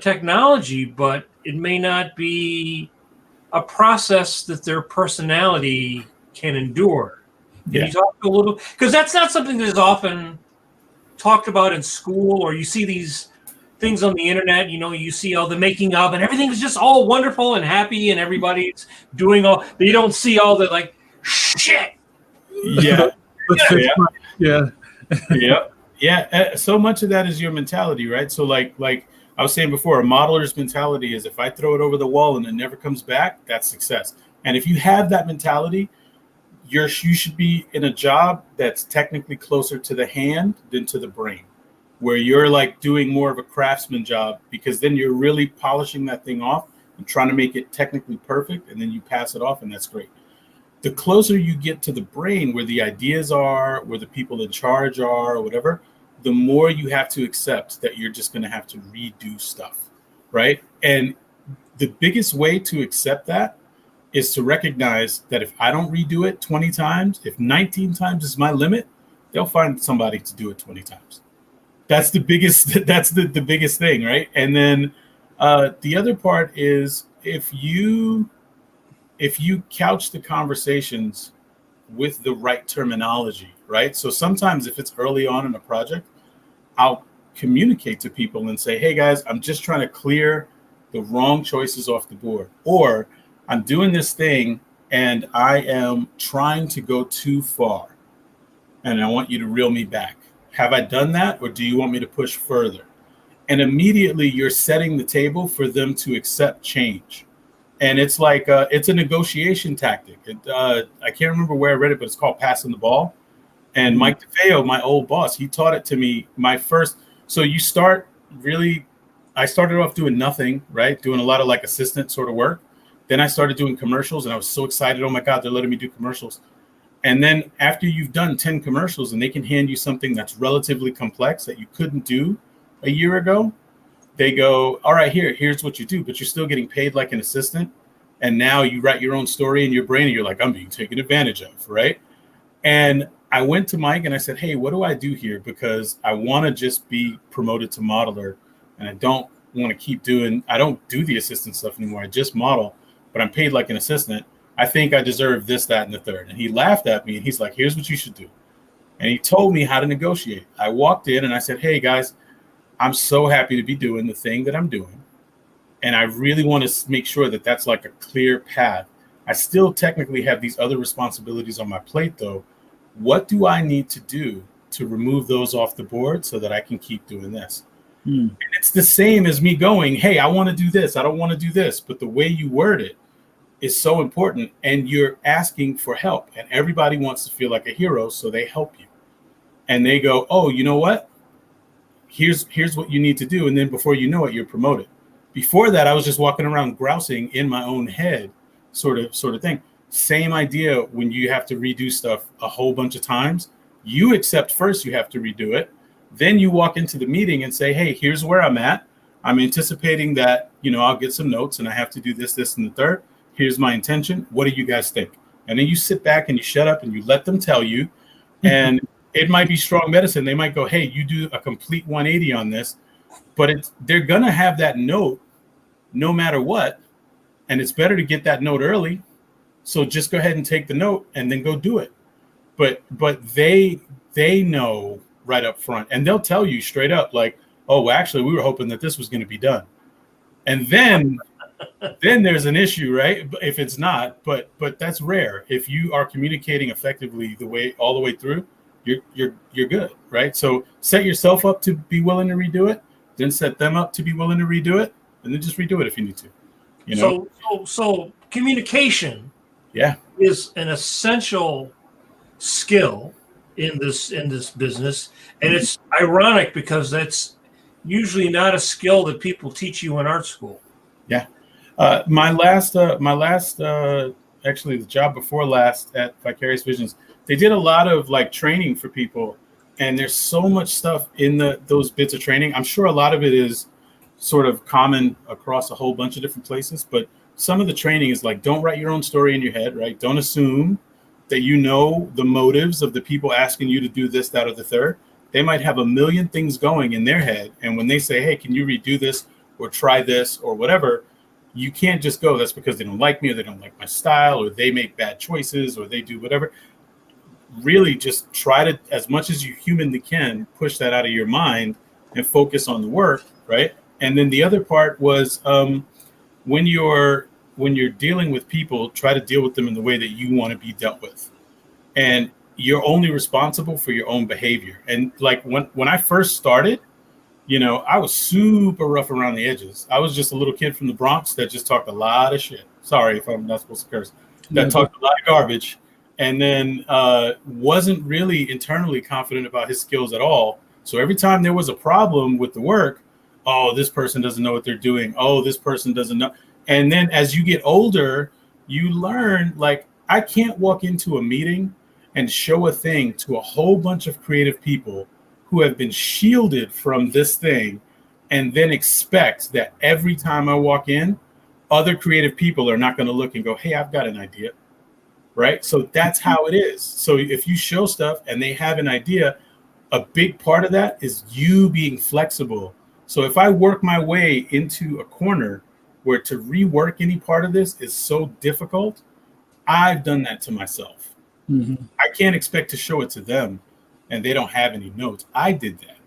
technology, but it may not be a process that their personality can endure. Can you talk a little, because that's not something that is often talked about in school, or you see these things on the internet, you see all the making of, and everything is just all wonderful and happy, and everybody's doing all, but you don't see all the like shit. Yeah. Yeah. Yeah. So much of that is your mentality, right? So like I was saying before, a modeler's mentality is, if I throw it over the wall and it never comes back, that's success. And if you have that mentality, you should be in a job that's technically closer to the hand than to the brain, where you're like doing more of a craftsman job, because then you're really polishing that thing off and trying to make it technically perfect, and then you pass it off, and that's great. The closer you get to the brain, where the ideas are, where the people in charge are, or whatever, the more you have to accept that you're just going to have to redo stuff, right? And the biggest way to accept that is to recognize that if I don't redo it 20 times, if 19 times is my limit, they'll find somebody to do it 20 times. That's the biggest, that's the biggest thing, right? And then the other part is, if you couch the conversations with the right terminology, right? So sometimes if it's early on in a project, I'll communicate to people and say, hey guys, I'm just trying to clear the wrong choices off the board. Or I'm doing this thing and I am trying to go too far, and I want you to reel me back. Have I done that, or do you want me to push further? And immediately you're setting the table for them to accept change. And it's like, it's a negotiation tactic. I can't remember where I read it, but it's called passing the ball. And Mike DeFeo, my old boss, he taught it to me so you start really I started off doing nothing, right? Doing a lot of like assistant sort of work. Then I started doing commercials and I was so excited. Oh my God, they're letting me do commercials. And then after you've done 10 commercials and they can hand you something that's relatively complex that you couldn't do a year ago, they go, all right, here's what you do, but you're still getting paid like an assistant. And now you write your own story in your brain and you're like, I'm being taken advantage of, right? And I went to Mike and I said, hey, what do I do here? Because I want to just be promoted to modeler and I don't want to I don't do the assistant stuff anymore. I just model, but I'm paid like an assistant. I think I deserve this, that, and the third. And he laughed at me and he's like, here's what you should do. And he told me how to negotiate. I walked in and I said, hey guys, I'm so happy to be doing the thing that I'm doing. And I really want to make sure that that's like a clear path. I still technically have these other responsibilities on my plate though. What do I need to do to remove those off the board so that I can keep doing this? And it's the same as me going, hey, I want to do this. I don't want to do this. But the way you word it is so important. And you're asking for help. And everybody wants to feel like a hero. So they help you. And they go, oh, you know what? Here's what you need to do. And then before you know it, you're promoted. Before that, I was just walking around grousing in my own head, sort of thing. Same idea when you have to redo stuff a whole bunch of times. You accept first you have to redo it. Then you walk into the meeting and say, hey, here's where I'm at. I'm anticipating that, I'll get some notes and I have to do this, this, and the third. Here's my intention. What do you guys think? And then you sit back and you shut up and you let them tell you. And it might be strong medicine. They might go, hey, you do a complete 180 on this. But they're going to have that note no matter what. And it's better to get that note early. So just go ahead and take the note and then go do it. But they know right up front and they'll tell you straight up like, oh, well, actually, we were hoping that this was going to be done. And then there's an issue, right? If it's not, but that's rare. If you are communicating effectively all the way through, you're good, right? So set yourself up to be willing to redo it, then set them up to be willing to redo it, and then just redo it if you need to. So communication, yeah, is an essential skill in this business, and it's ironic because that's usually not a skill that people teach you in art school. Yeah, my last actually the job before last at Vicarious Visions, they did a lot of like training for people, and there's so much stuff in those bits of training. I'm sure a lot of it is sort of common across a whole bunch of different places, but some of the training is like, don't write your own story in your head, right? Don't assume that you know the motives of the people asking you to do this, that, or the third. They might have a million things going in their head. And when they say, hey, can you redo this or try this or whatever, you can't just go, that's because they don't like me or they don't like my style or they make bad choices or they do whatever. Really just try to, as much as you humanly can, push that out of your mind and focus on the work, right? And then the other part was when you're dealing with people, try to deal with them in the way that you want to be dealt with. And you're only responsible for your own behavior. And like when I first started, I was super rough around the edges. I was just a little kid from the Bronx that just talked a lot of shit. Sorry if I'm not supposed to curse. That talked a lot of garbage. And then wasn't really internally confident about his skills at all. So every time there was a problem with the work, oh, this person doesn't know what they're doing. Oh, this person doesn't know. And then as you get older, you learn, like, I can't walk into a meeting and show a thing to a whole bunch of creative people who have been shielded from this thing and then expect that every time I walk in, other creative people are not going to look and go, hey, I've got an idea, right? So that's how it is. So if you show stuff and they have an idea, a big part of that is you being flexible. So if I work my way into a corner where to rework any part of this is so difficult, I've done that to myself. Mm-hmm. I can't expect to show it to them and they don't have any notes. I did that.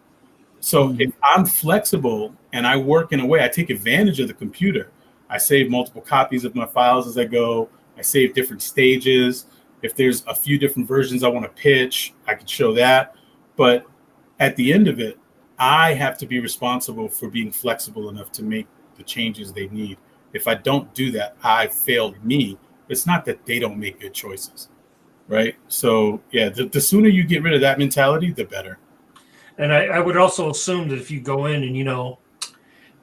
So if I'm flexible and I work in a way, I take advantage of the computer. I save multiple copies of my files as I go. I save different stages. If there's a few different versions I want to pitch, I can show that. But at the end of it, I have to be responsible for being flexible enough to make the changes they need. If I don't do that, I failed me. It's not that they don't make good choices, right? So yeah, the sooner you get rid of that mentality, the better. And I would also assume that if you go in and,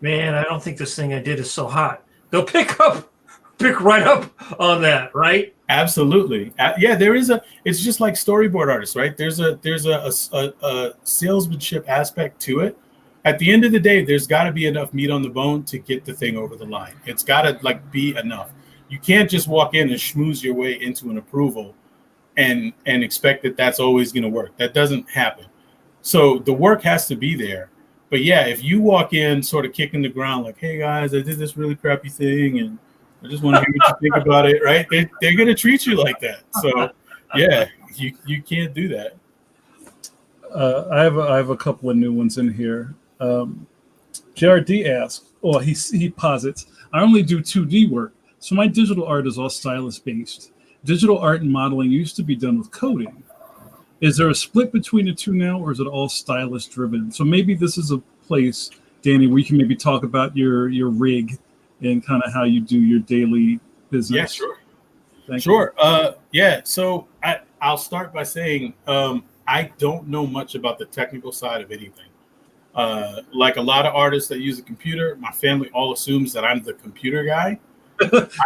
man, I don't think this thing I did is so hot. They'll pick right up on that, right? Absolutely. Yeah, there is it's just like storyboard artists, right? There's a salesmanship aspect to it. At the end of the day, there's got to be enough meat on the bone to get the thing over the line. It's got to like be enough. You can't just walk in and schmooze your way into an approval and expect that that's always going to work. That doesn't happen. So the work has to be there. But yeah, if you walk in sort of kicking the ground like, hey guys, I did this really crappy thing and I just want to hear what you think about it, right? They're going to treat you like that. So yeah, you can't do that. I have a couple of new ones in here. JRD asks, or he posits, I only do 2D work, so my digital art is all stylus based. Digital art and modeling used to be done with coding. Is there a split between the two now, or is it all stylus driven? So maybe this is a place, Danny, where you can maybe talk about your rig and kind of how you do your daily business. Yeah, sure. Thank sure. Yeah. So I'll start by saying I don't know much about the technical side of anything. Like a lot of artists that use a computer, my family all assumes that I'm the computer guy.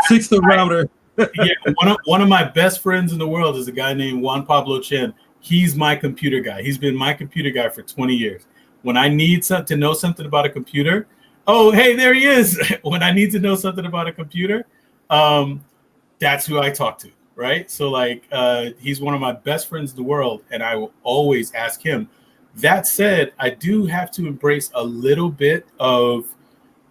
Fix the router. Yeah, one of my best friends in the world is a guy named Juan Pablo Chen. He's my computer guy. He's been my computer guy for 20 years. When I need to know something about a computer, oh, hey, there he is. When I need to know something about a computer, that's who I talk to, right? So like he's one of my best friends in the world, and I will always ask him. That said, I do have to embrace a little bit of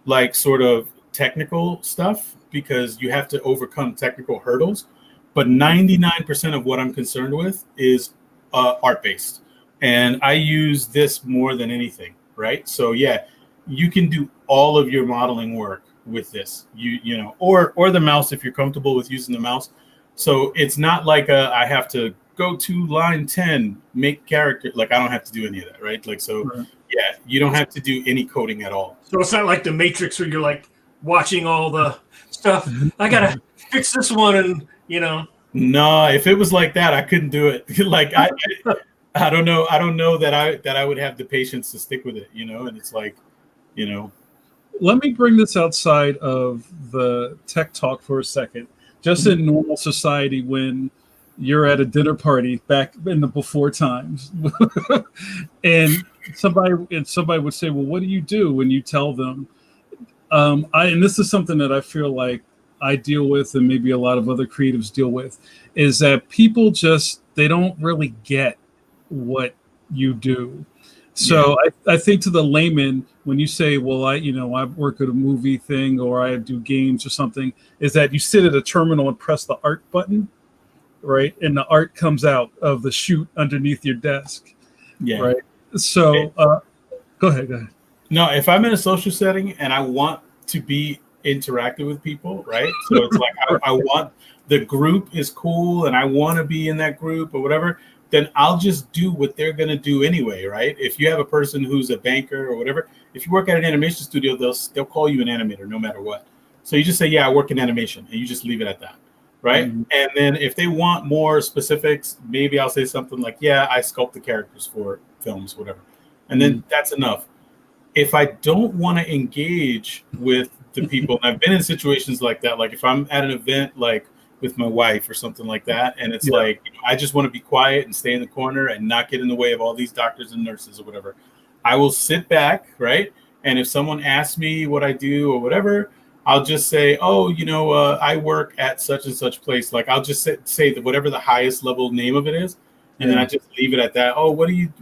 like sort of technical stuff because you have to overcome technical hurdles. But 99% of what I'm concerned with is art-based. And I use this more than anything, right? So yeah, you can do all of your modeling work with this, you know, or the mouse if you're comfortable with using the mouse. So it's not like I have to go to line 10, make character. Like I don't have to do any of that, right? Like so, right. Yeah, you don't have to do any coding at all. So it's not like the Matrix where you're like watching all the stuff. I gotta fix this one, and you know. No, if it was like that, I couldn't do it. Like I don't know. I don't know that I would have the patience to stick with it, you know. And it's like, you know. Let me bring this outside of the tech talk for a second. Just in normal society, when you're at a dinner party back in the before times, and somebody would say, "Well, what do you do?" When you tell them, and this is something that I feel like I deal with, and maybe a lot of other creatives deal with, is that people they don't really get what you do. So I think to the layman, when you say, well, I work at a movie thing or I do games or something, is that you sit at a terminal and press the art button, right? And the art comes out of the chute underneath your desk. Yeah. Right. So go ahead. No, if I'm in a social setting and I want to be interactive with people, right? So it's like I want the group is cool and I want to be in that group or whatever, then I'll just do what they're going to do anyway, right? If you have a person who's a banker or whatever, if you work at an animation studio, they'll call you an animator no matter what. So you just say, yeah, I work in animation, and you just leave it at that, right? Mm-hmm. And then if they want more specifics, maybe I'll say something like, yeah, I sculpt the characters for films, whatever. And then that's enough. If I don't want to engage with the people, and I've been in situations like that, like if I'm at an event like with my wife or something like that, and it's like, I just want to be quiet and stay in the corner and not get in the way of all these doctors and nurses or whatever, I will sit back, right? And if someone asks me what I do or whatever, I'll just say, oh, I work at such and such place. Like I'll just say that whatever the highest level name of it is, and then I just leave it at that. Oh, what do you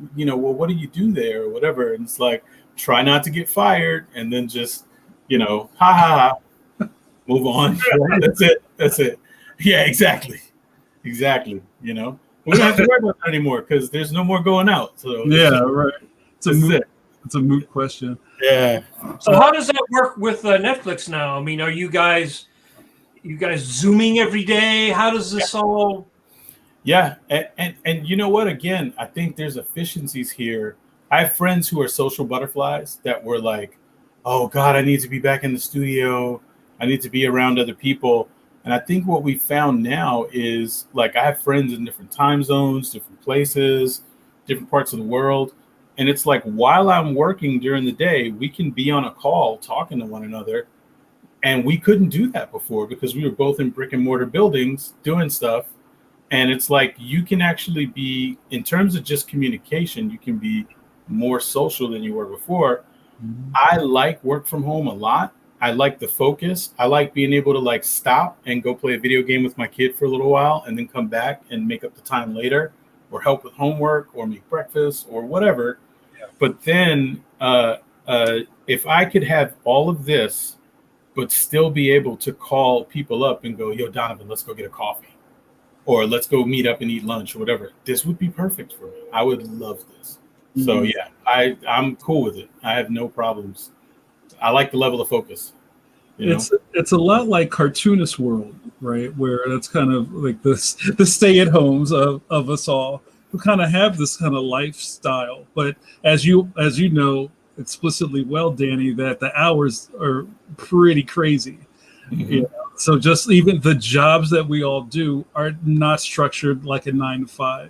do there or whatever? And it's like, try not to get fired, and then just, ha ha ha, move on. That's it. Yeah, exactly. We don't have to worry about that anymore because there's no more going out. So right. It's a moot question. Yeah. So how does that work with Netflix now? I mean, are you guys Zooming every day? How does this all? Yeah, and you know what? Again, I think there's efficiencies here. I have friends who are social butterflies that were like, oh God, I need to be back in the studio. I need to be around other people. And I think what we found now is like I have friends in different time zones, different places, different parts of the world. And it's like, while I'm working during the day, we can be on a call talking to one another. And we couldn't do that before because we were both in brick and mortar buildings doing stuff. And it's like, you can actually be, in terms of just communication, you can be more social than you were before. Mhm. I like work from home a lot. I like the focus. I like being able to like stop and go play a video game with my kid for a little while and then come back and make up the time later, or help with homework or make breakfast or whatever. Yeah. But then if I could have all of this, but still be able to call people up and go, yo, Donovan, let's go get a coffee, or let's go meet up and eat lunch or whatever, this would be perfect for me. I would love this. So Mhm. yeah, I'm cool with it. I have no problems. I like the level of focus. You know? It's a lot like cartoonist world, right? Where that's kind of like this the stay at homes of us all who kind of have this kind of lifestyle. But as you know explicitly well, Danny, that the hours are pretty crazy. Mhm. You know? So just even the jobs that we all do are not structured like a 9 to 5.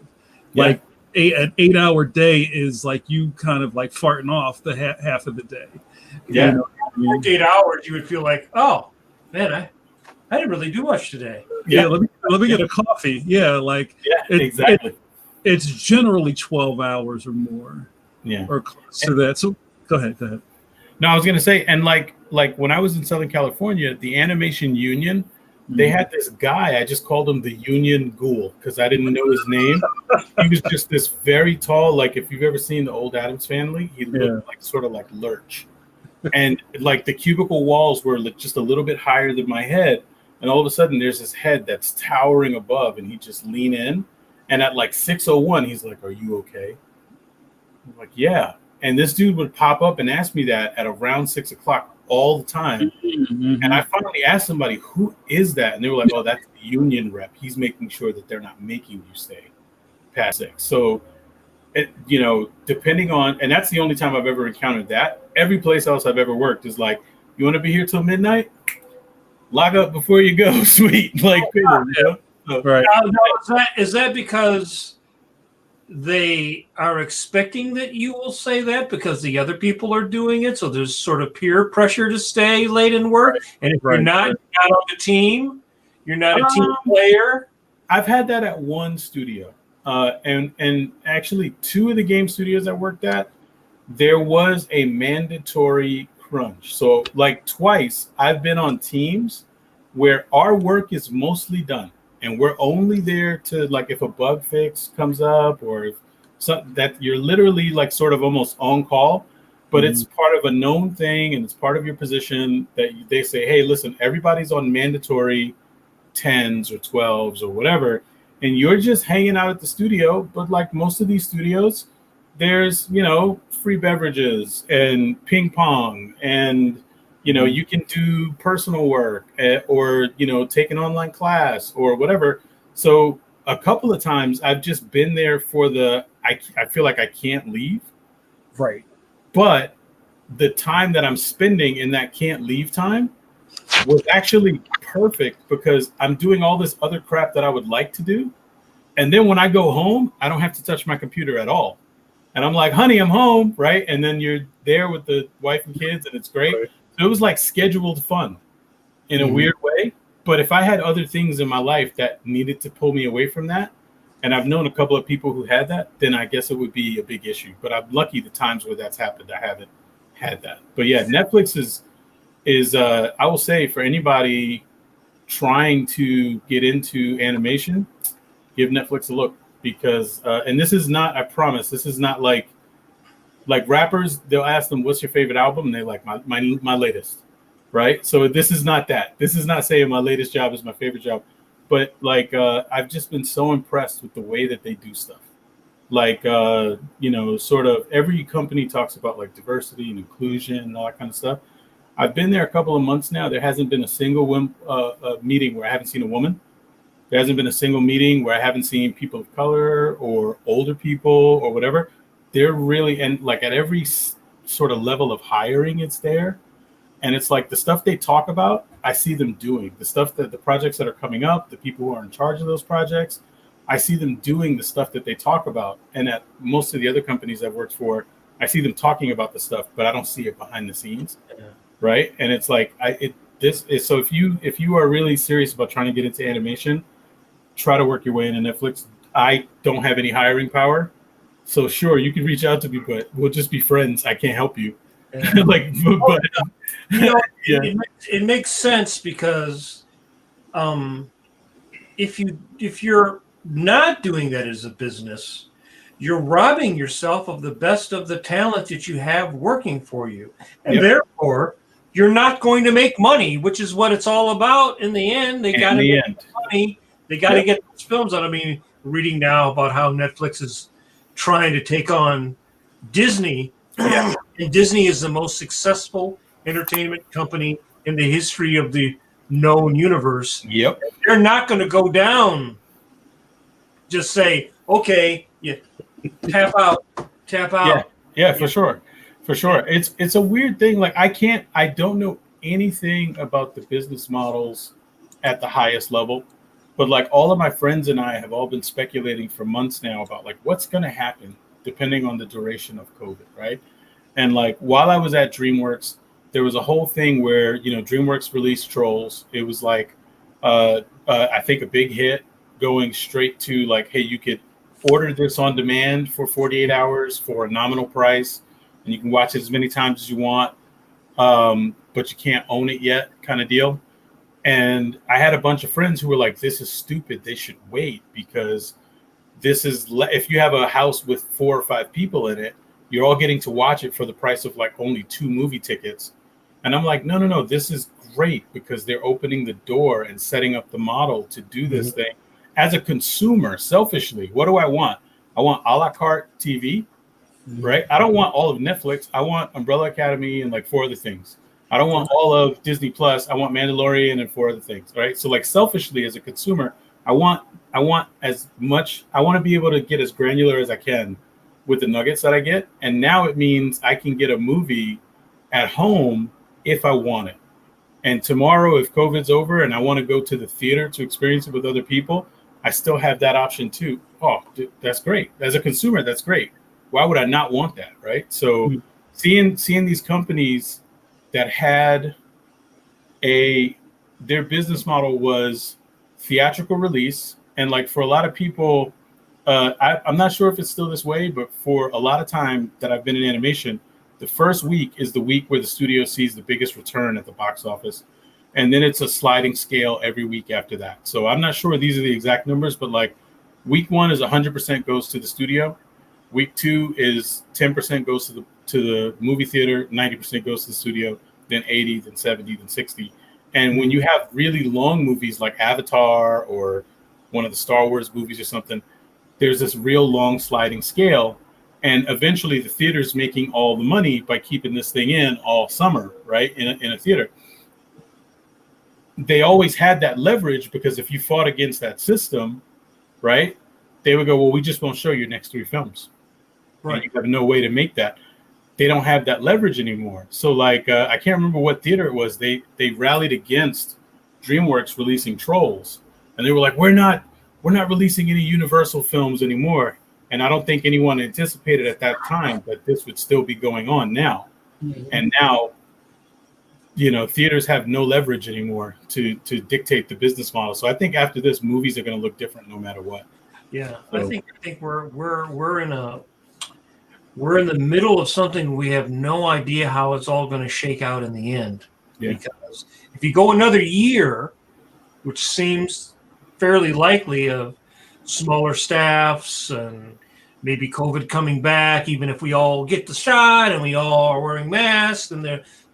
Yeah. Like an 8-hour day is like you kind of like farting off the half of the day. Yeah. You know what I mean? Worked 8 hours, you would feel like, oh man, I didn't really do much today. Yeah, let me get a coffee. Yeah, like Yeah, exactly. it's generally 12 hours or more, Yeah. or close to that. So go ahead. No, I was gonna say, and like when I was in Southern California, the Animation Union, they had this guy. I just called him the Union Ghoul because I didn't know his name. He was just this very tall, like if you've ever seen the old Addams Family, he looked like sort of like Lurch. And like the cubicle walls were just a little bit higher than my head. And all of a sudden there's this head that's towering above, and he just lean in. And at like 6:01, he's like, "Are you okay?" I'm like, "Yeah." And this dude would pop up and ask me that at around 6 o'clock all the time. Mhm. And I finally asked somebody, "Who is that?" And they were like, "Oh, that's the union rep. He's making sure that they're not making you stay past 6." So, depending on, and that's the only time I've ever encountered that. Every place else I've ever worked is like, "You want to be here till midnight? Log up before you go." Sweet. Like, you know? So, Right. Now, is that because they are expecting that you will say that because the other people are doing it? So there's sort of peer pressure to stay late and work. And if you're not on the team, you're not a team player. I've had that at one studio. And actually 2 of the game studios I worked at, there was a mandatory crunch. So like twice I've been on teams where our work is mostly done, and we're only there to, like, if a bug fix comes up, or if that you're literally like sort of almost on call, but it's part of a known thing and it's part of your position that they say, "Hey, listen, everybody's on mandatory 10s or 12s or whatever." And you're just hanging out at the studio. But like most of these studios, there's, free beverages and ping pong, and, you can do personal work, or, take an online class or whatever. So a couple of times I've just been there for I feel like I can't leave. Right. But the time that I'm spending in that can't leave time was actually perfect because I'm doing all this other crap that I would like to do. And then when I go home, I don't have to touch my computer at all. And I'm like, "Honey, I'm home," right? And then you're there with the wife and kids, and it's great. Right. So it was like scheduled fun in a weird way. But if I had other things in my life that needed to pull me away from that, and I've known a couple of people who had that, then I guess it would be a big issue. But I'm lucky the times where that's happened, I haven't had that. But yeah, Netflix is I will say, for anybody trying to get into animation, give Netflix a look, because and this is not, I promise, this is not like rappers. They'll ask them, "What's your favorite album?" And they're like, my latest, right? So this is not that. This is not saying my latest job is my favorite job, but like I've just been so impressed with the way that they do stuff. Like sort of every company talks about like diversity and inclusion and all that kind of stuff. I've been there a couple of months now. There hasn't been a single meeting where I haven't seen a woman. There hasn't been a single meeting where I haven't seen people of color or older people or whatever. They're really, and like at every sort of level of hiring, it's there. And it's like the stuff they talk about, I see them doing. The stuff that the projects that are coming up, the people who are in charge of those projects, I see them doing the stuff that they talk about. And at most of the other companies I've worked for, I see them talking about the stuff, but I don't see it behind the scenes. Yeah. Right. And it's like, so if you are really serious about trying to get into animation, try to work your way into Netflix. I don't have any hiring power. So sure, you can reach out to me, but we'll just be friends. I can't help you. Yeah. Like, but yeah. It makes sense because if you're not doing that as a business, you're robbing yourself of the best of the talent that you have working for you. And therefore, you're not going to make money, which is what it's all about in the end. They got to make money. They got to get those films out. I mean, reading now about how Netflix is trying to take on Disney. And Disney is the most successful entertainment company in the history of the known universe. Yep. They're not going to go down. Just say, okay, tap out. Yeah, for sure. It's a weird thing. Like I don't know anything about the business models at the highest level, but like all of my friends and I have all been speculating for months now about like what's going to happen depending on the duration of COVID, right? And like while I was at DreamWorks, there was a whole thing where, DreamWorks released Trolls. It was like, I think a big hit, going straight to like, hey, you could order this on demand for 48 hours for a nominal price, and you can watch it as many times as you want, but you can't own it yet, kind of deal. And I had a bunch of friends who were like, this is stupid. They should wait because this is, if you have a house with 4 or 5 people in it, you're all getting to watch it for the price of like only 2 movie tickets. And I'm like, no, this is great because they're opening the door and setting up the model to do this thing. As a consumer, selfishly, what do I want? I want a la carte TV, right? I don't want all of Netflix. I want Umbrella Academy and like 4 other things. I don't want all of Disney Plus. I want Mandalorian and 4 other things, right? So like selfishly as a consumer, I want as much, I want to be able to get as granular as I can with the nuggets that I get. And now it means I can get a movie at home if I want it. And tomorrow, if COVID's over and I want to go to the theater to experience it with other people, I still have that option too. Oh, that's great. As a consumer, that's great. Why would I not want that, right? So seeing these companies that had their business model was theatrical release. And like for a lot of people, I'm not sure if it's still this way, but for a lot of time that I've been in animation, the first week is the week where the studio sees the biggest return at the box office. And then it's a sliding scale every week after that. So I'm not sure these are the exact numbers, but like week 1 is 100% goes to the studio. Week 2 is 10% goes to the movie theater, 90% goes to the studio, then 80, then 70, then 60. And when you have really long movies like Avatar or one of the Star Wars movies or something, there's this real long sliding scale. And eventually the theater's making all the money by keeping this thing in all summer, right? In a theater. They always had that leverage because if you fought against that system, right, they would go, well, we just won't show your next 3 films. Right. And you have no way to make that. They don't have that leverage anymore. So like, I can't remember what theater it was. They rallied against DreamWorks releasing Trolls. And they were like, we're not releasing any Universal films anymore. And I don't think anyone anticipated at that time that this would still be going on now. And now, theaters have no leverage anymore to dictate the business model. So I think after this, movies are going to look different no matter what. Yeah, so. I think we're in the middle of something we have no idea how it's all going to shake out in the end. Yeah. Because if you go another year, which seems fairly likely, of smaller staffs and maybe COVID coming back, even if we all get the shot and we all are wearing masks, and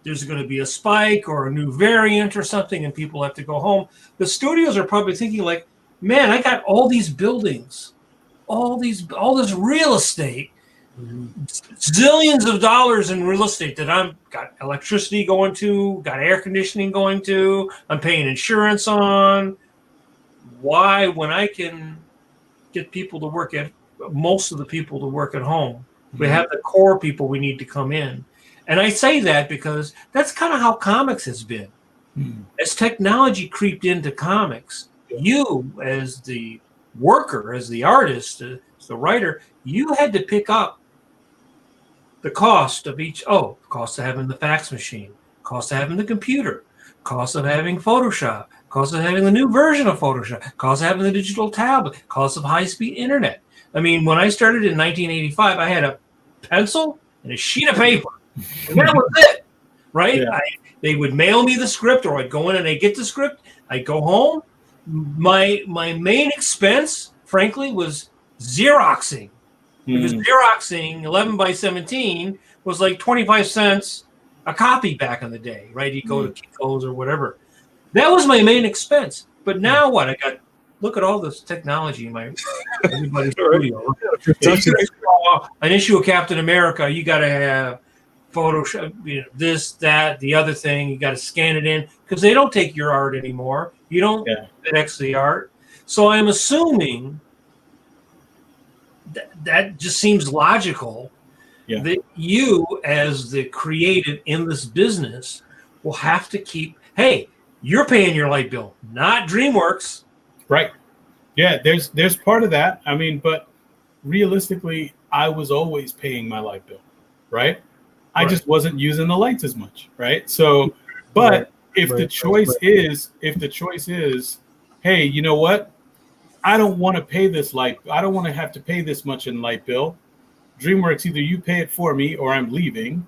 there's going to be a spike or a new variant or something and people have to go home. The studios are probably thinking like, man, I got all these buildings, all this real estate, zillions of dollars in real estate that I've got electricity going to, got air conditioning going to, I'm paying insurance on. Why, when I can get people to work most of the people to work at home, we have the core people we need to come in. And I say that because that's kind of how comics has been. As technology creeped into comics, you as the worker, as the artist, as the writer, you had to pick up the cost of each. Oh, cost of having the fax machine, cost of having the computer, cost of having Photoshop, cost of having the new version of Photoshop, cost of having the digital tablet, cost of high-speed internet. I mean, when I started in 1985, I had a pencil and a sheet of paper, and that was it, right? Yeah. They would mail me the script, or I'd go in and I'd get the script. I'd go home. My main expense, frankly, was Xeroxing. Because Xeroxing 11 by 17 was like 25 cents a copy back in the day, right? You go to Kinko's or whatever. That was my main expense. But now what? Look at all this technology in my everybody's studio. An issue of Captain America, you got to have Photoshop, this, that, the other thing. You got to scan it in because they don't take your art anymore. You don't FedEx the art. So I'm assuming that just seems logical that you, as the creative in this business, will have to keep. Hey, you're paying your light bill, not DreamWorks. Right. Yeah, there's part of that. I mean, but realistically, I was always paying my light bill, right? I just wasn't using the lights as much, right? So, but if the choice is, hey, you know what? I don't want to pay this light. I don't want to have to pay this much in light bill. DreamWorks, either you pay it for me or I'm leaving.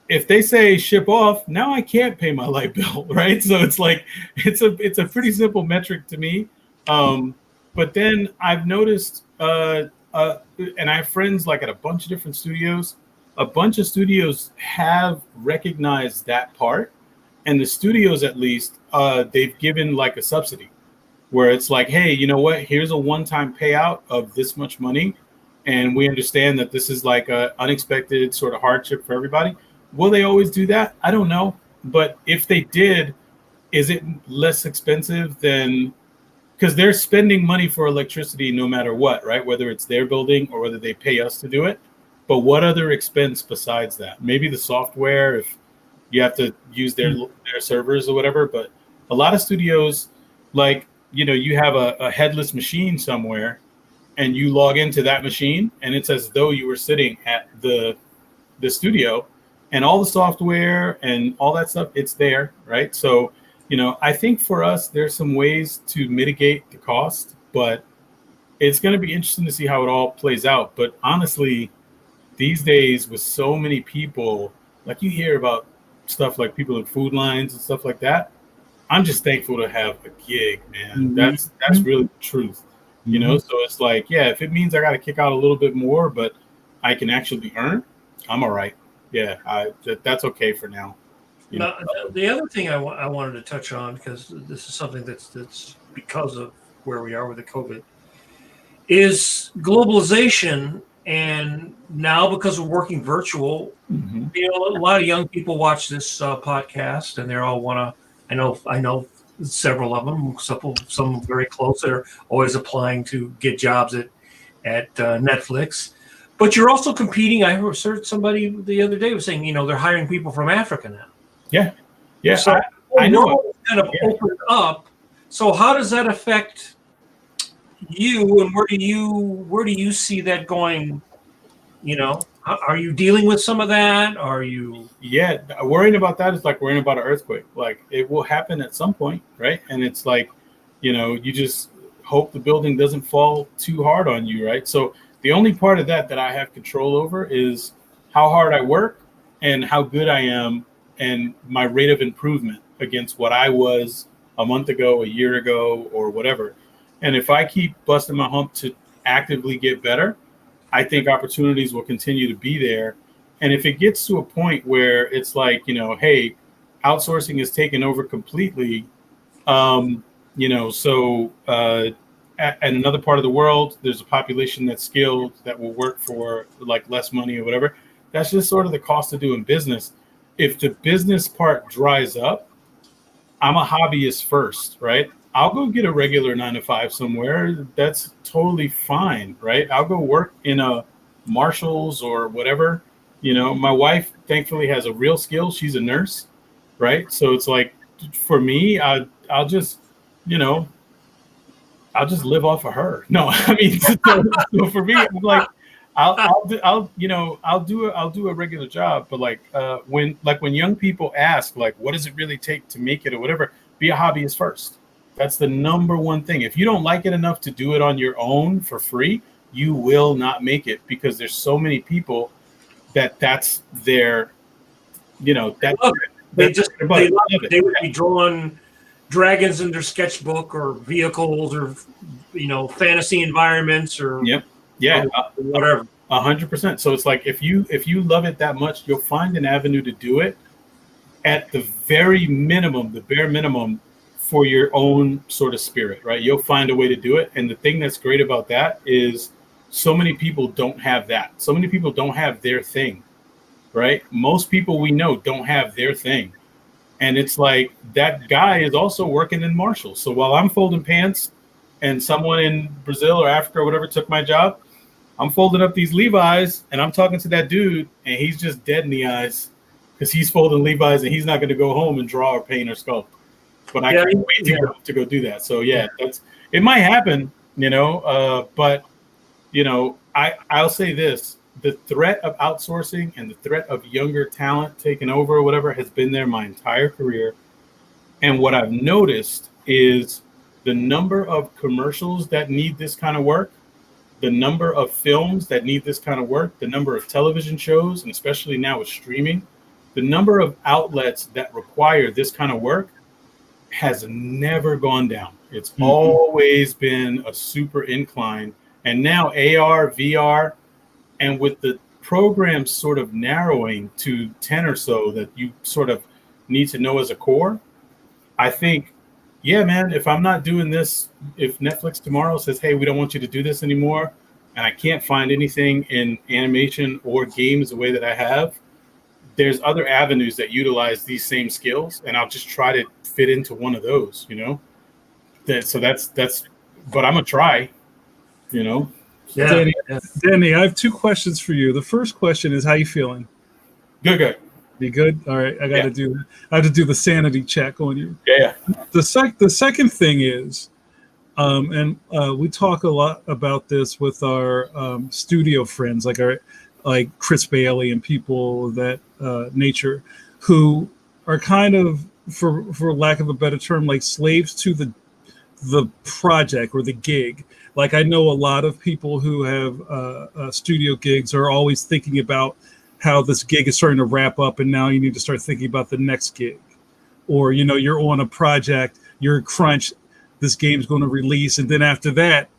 If they say ship off, now I can't pay my light bill, right? So it's like it's a pretty simple metric to me. But then I've noticed, and I have friends like at a bunch of different studios. A bunch of studios have recognized that part, and the studios, at least, they've given like a subsidy, where it's like, hey, you know what? Here's a one-time payout of this much money, and we understand that this is like a unexpected sort of hardship for everybody. Will they always do that? I don't know, but if they did, is it less expensive than? Because they're spending money for electricity no matter what, right? Whether it's their building or whether they pay us to do it. But what other expense besides that? Maybe the software, if you have to use their servers or whatever. But a lot of studios, like, you have a headless machine somewhere and you log into that machine and it's as though you were sitting at the studio, and all the software and all that stuff, it's there, right? So, I think for us, there's some ways to mitigate the cost, but it's going to be interesting to see how it all plays out. But honestly, these days with so many people, like you hear about stuff like people in food lines and stuff like that, I'm just thankful to have a gig, man. That's really the truth, So it's like, yeah, if it means I got to kick out a little bit more, but I can actually earn, I'm all right. Yeah, that's okay for now. Now, the other thing I wanted to touch on, because this is something that's because of where we are with the COVID, is globalization. And now, because we're working virtual, a lot of young people watch this podcast, and they all want to. I know several of them. Some very close. They're always applying to get jobs at Netflix. But you're also competing. I heard somebody the other day was saying, they're hiring people from Africa now. Yeah. So I know it's kind of opened up. So how does that affect you, and where do you see that going? Are you dealing with some of that? Are you? Yeah, worrying about that is like worrying about an earthquake. Like, it will happen at some point, right? And it's like, you just hope the building doesn't fall too hard on you, right? So the only part of that I have control over is how hard I work and how good I am and my rate of improvement against what I was a month ago, a year ago, or whatever. And if I keep busting my hump to actively get better, I think opportunities will continue to be there. And if it gets to a point where it's like, hey, outsourcing is taken over completely, in another part of the world, there's a population that's skilled that will work for like less money or whatever. That's just sort of the cost of doing business. If the business part dries up, I'm a hobbyist first, right? I'll go get a regular 9-to-5 somewhere. That's totally fine, right? I'll go work in a Marshall's or whatever. My wife thankfully has a real skill. She's a nurse, right? So it's like, for me, I'll just, I'll just live off of her. No, I mean, so for me, I'm like, I'll do a regular job, but like when young people ask like, what does it really take to make it or whatever, be a hobbyist first. That's the number one thing. If you don't like it enough to do it on your own for free, you will not make it, because there's so many people that's their, that they would be drawing dragons in their sketchbook or vehicles or fantasy environments or whatever. 100%. So it's like if you love it that much, you'll find an avenue to do it at the very minimum, the bare minimum, for your own sort of spirit, right? You'll find a way to do it. And the thing that's great about that is so many people don't have that. So many people don't have their thing, right? Most people we know don't have their thing. And it's like that guy is also working in Marshall. So while I'm folding pants and someone in Brazil or Africa or whatever took my job, I'm folding up these Levi's and I'm talking to that dude and he's just dead in the eyes because he's folding Levi's and he's not going to go home and draw or paint or sculpt. But I can't wait to go do that. So it might happen, but I'll say this: the threat of outsourcing and the threat of younger talent taking over or whatever has been there my entire career. And what I've noticed is the number of commercials that need this kind of work, the number of films that need this kind of work, the number of television shows, and especially now with streaming, the number of outlets that require this kind of work has never gone down. It's always been a super incline. And now AR, VR, and with the programs sort of narrowing to 10 or so that you sort of need to know as a core, I think, yeah, man, if I'm not doing this, if Netflix tomorrow says, hey, we don't want you to do this anymore, and I can't find anything in animation or games the way that I have, there's other avenues that utilize these same skills, and I'll just try to fit into one of those, that's but I'm gonna try, Danny, I have two questions for you. The first question is, how you feeling? Good. You good? All right, I have to do the sanity check on you. Yeah. The second thing is, we talk a lot about this with our studio friends, like Chris Bailey and people of that nature, who are kind of, for lack of a better term, like slaves to the project or the gig. Like, I know a lot of people who have studio gigs are always thinking about how this gig is starting to wrap up and now you need to start thinking about the next gig. Or, you're on a project, you're crunch, this game's going to release. And then after that,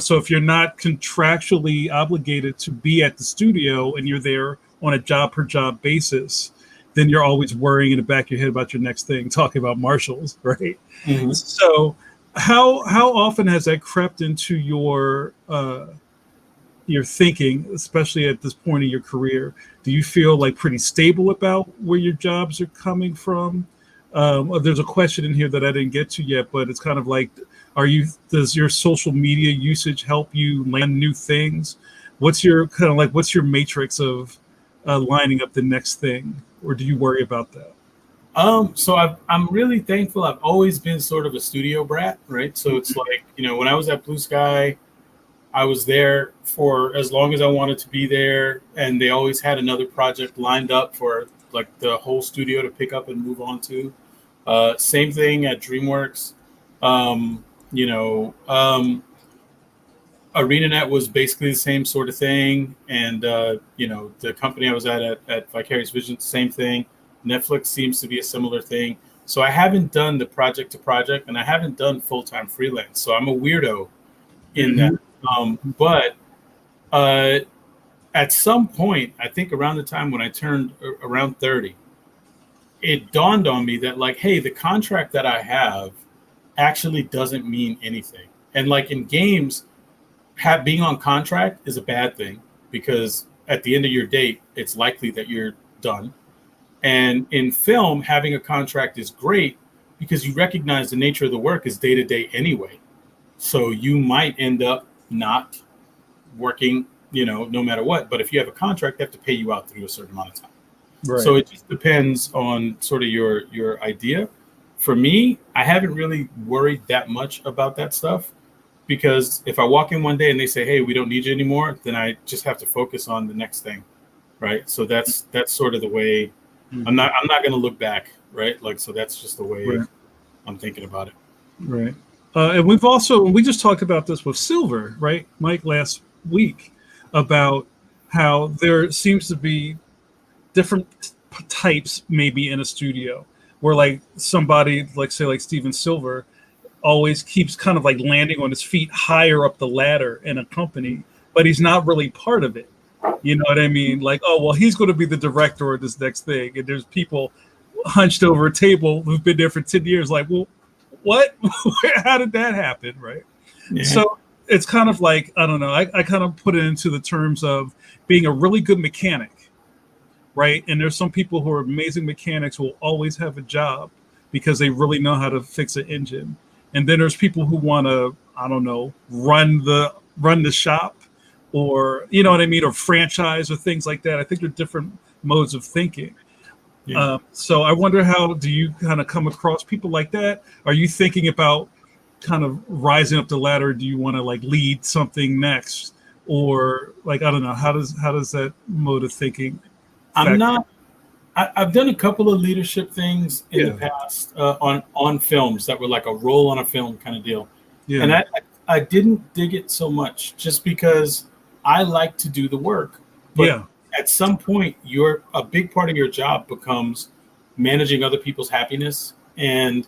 so if you're not contractually obligated to be at the studio and you're there on a job per job basis, then you're always worrying in the back of your head about your next thing, talking about Marshalls, right? Mm-hmm. So how often has that crept into your thinking, especially at this point in your career? Do you feel like pretty stable about where your jobs are coming from? There's a question in here that I didn't get to yet, but it's kind of like, does your social media usage help you land new things? What's your matrix of lining up the next thing, or do you worry about that? So I'm really thankful. I've always been sort of a studio brat, right? So it's like, when I was at Blue Sky, I was there for as long as I wanted to be there, and they always had another project lined up for like the whole studio to pick up and move on to. Same thing at DreamWorks. ArenaNet was basically the same sort of thing. And, the company I was at Vicarious Vision, same thing. Netflix seems to be a similar thing. So I haven't done the project to project, and I haven't done full-time freelance. So I'm a weirdo in that. But at some point, I think around the time when I turned around 30, it dawned on me that like, hey, the contract that I have actually doesn't mean anything. And like in games, being on contract is a bad thing, because at the end of your date, it's likely that you're done. And in film, having a contract is great because you recognize the nature of the work is day to day anyway. So you might end up not working, no matter what. But if you have a contract, they have to pay you out through a certain amount of time. Right. So it just depends on sort of your idea. for me, I haven't really worried that much about that stuff, because if I walk in one day and they say, "Hey, we don't need you anymore," then I just have to focus on the next thing, right? So that's sort of the way. I'm not going to look back, right? Like, so that's just the way Right. I'm thinking about it. Right. And we just talked about this with Silver, right, Mike, last week, about how there seems to be different types maybe in a studio where like somebody like say like Steven Silver always keeps kind of like landing on his feet higher up the ladder in a company, but he's not really part of it. You know what I mean? Like, oh, well, he's going to be the director of this next thing. And there's people hunched over a table who've been there for 10 years. Like, well, what? How did that happen? Right. Yeah. So it's kind of like, I don't know. I kind of put it into the terms of being a really good mechanic. Right. And there's some people who are amazing mechanics who will always have a job because they really know how to fix an engine. And then there's people who want to, I don't know, run the shop, or you know what I mean, or franchise or things like that. I think they're different modes of thinking. Yeah. So I wonder, how do you kind of come across people like that? Are you thinking about kind of rising up the ladder? Do you want to like lead something next, or like, I don't know, how does that mode of thinking? I'm not. I've done a couple of leadership things in Yeah. the past on films that were like a role on a film kind of deal, Yeah. and I didn't dig it so much, just because I like to do the work. But Yeah. at some point, a big part of your job becomes managing other people's happiness, and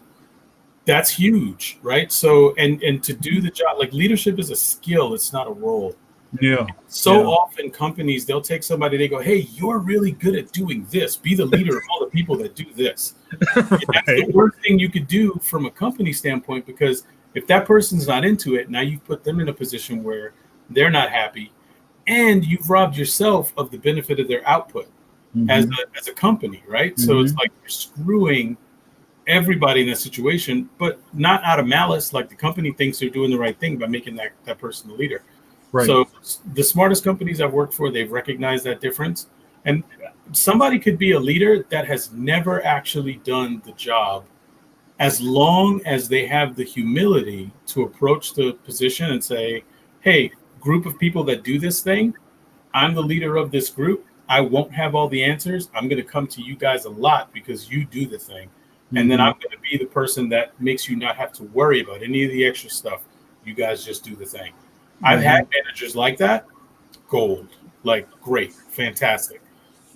that's huge, right? So and to do the job, like, leadership is a skill, it's not a role. Yeah. So Yeah. often companies, they'll take somebody, they go, "Hey, you're really good at doing this. Be the leader of all the people that do this." And that's the Right. worst thing you could do from a company standpoint, because if that person's not into it, now you've put them in a position where they're not happy, and you've robbed yourself of the benefit of their output as a company, right? So it's like you're screwing everybody in that situation, but not out of malice. Like, the company thinks they're doing the right thing by making that person the leader. Right. So the smartest companies I've worked for, they've recognized that difference. And somebody could be a leader that has never actually done the job, as long as they have the humility to approach the position and say, "Hey, group of people that do this thing, I'm the leader of this group. I won't have all the answers. I'm going to come to you guys a lot because you do the thing. And then I'm going to be the person that makes you not have to worry about any of the extra stuff. You guys just do the thing." I've had managers like that. Gold. Like, great. Fantastic.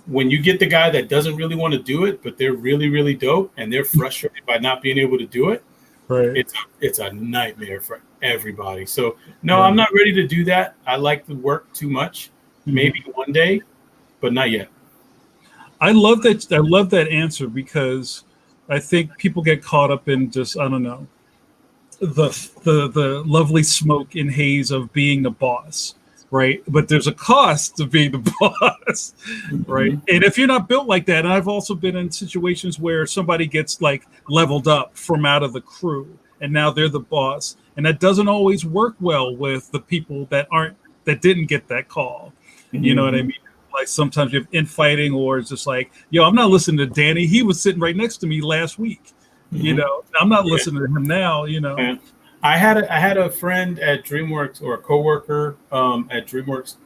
When you get the guy that doesn't really want to do it, but they're really, really dope, and they're frustrated by not being able to do it, Right. it's a nightmare for everybody. So no, I'm not ready to do that. I like the work too much. Maybe one day, but not yet. I love that. I love that answer, because I think people get caught up in just, I don't know, the lovely smoke and haze of being the boss, right? But there's a cost to being the boss, right? And if you're not built like that, and I've also been in situations where somebody gets like leveled up from out of the crew, and now they're the boss, and that doesn't always work well with the people that didn't get that call. You know what I mean? Like, sometimes you have infighting, or it's just like, yo, I'm not listening to Danny. He was sitting right next to me last week. You know, I'm not listening to him now. You know, Yeah. I had a friend at DreamWorks, or a coworker at DreamWorks,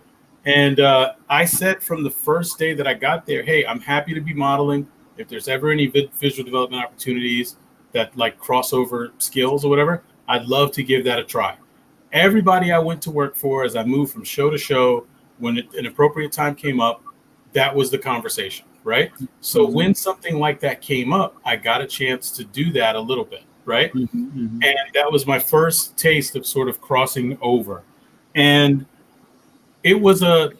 and I said from the first day that I got there, "Hey, I'm happy to be modeling. If there's ever any visual development opportunities that like crossover skills or whatever, I'd love to give that a try." Everybody I went to work for, as I moved from show to show, when an appropriate time came up, that was the conversation, right? So when something like that came up, I got a chance to do that a little bit, right? And that was my first taste of sort of crossing over. And it was a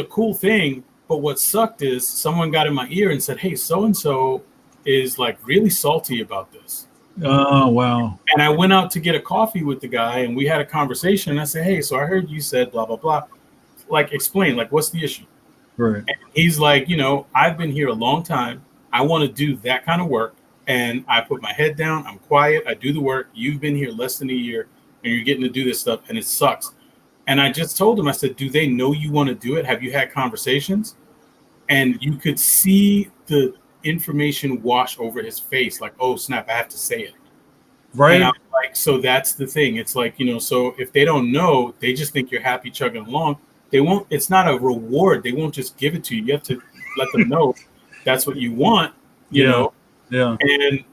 cool thing, but what sucked is someone got in my ear and said, "Hey, so-and-so is like really salty about this." oh wow, And I went out to get a coffee with the guy, and we had a conversation. And I said, "Hey, so I heard you said blah, blah, blah. Like, explain, like, what's the issue?" right, And he's like, "I've been here a long time. I want to do that kind of work. And I put my head down. I'm quiet. I do the work. You've been here less than a year, and you're getting to do this stuff, and it sucks." And I just told him, I said, "Do they know you want to do it? Have you had conversations?" And you could see the information wash over his face, like, oh snap, I have to say it. Right. And I'm like, so that's the thing. It's like, so if they don't know, they just think you're happy chugging along. They won't, it's not a reward. They won't just give it to you. You have to let them know that's what you want, you know? Yeah.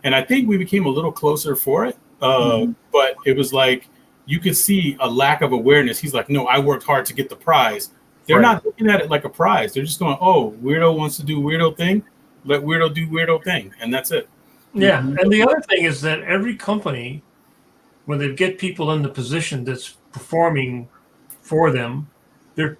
And I think we became a little closer for it. But it was like, you could see a lack of awareness. He's like, no, I worked hard to get the prize. They're not looking at it like a prize. They're just going, oh, weirdo wants to do weirdo thing. Let weirdo do weirdo thing. And that's it. Yeah. And the other thing is that every company, when they get people in the position that's performing for them, they're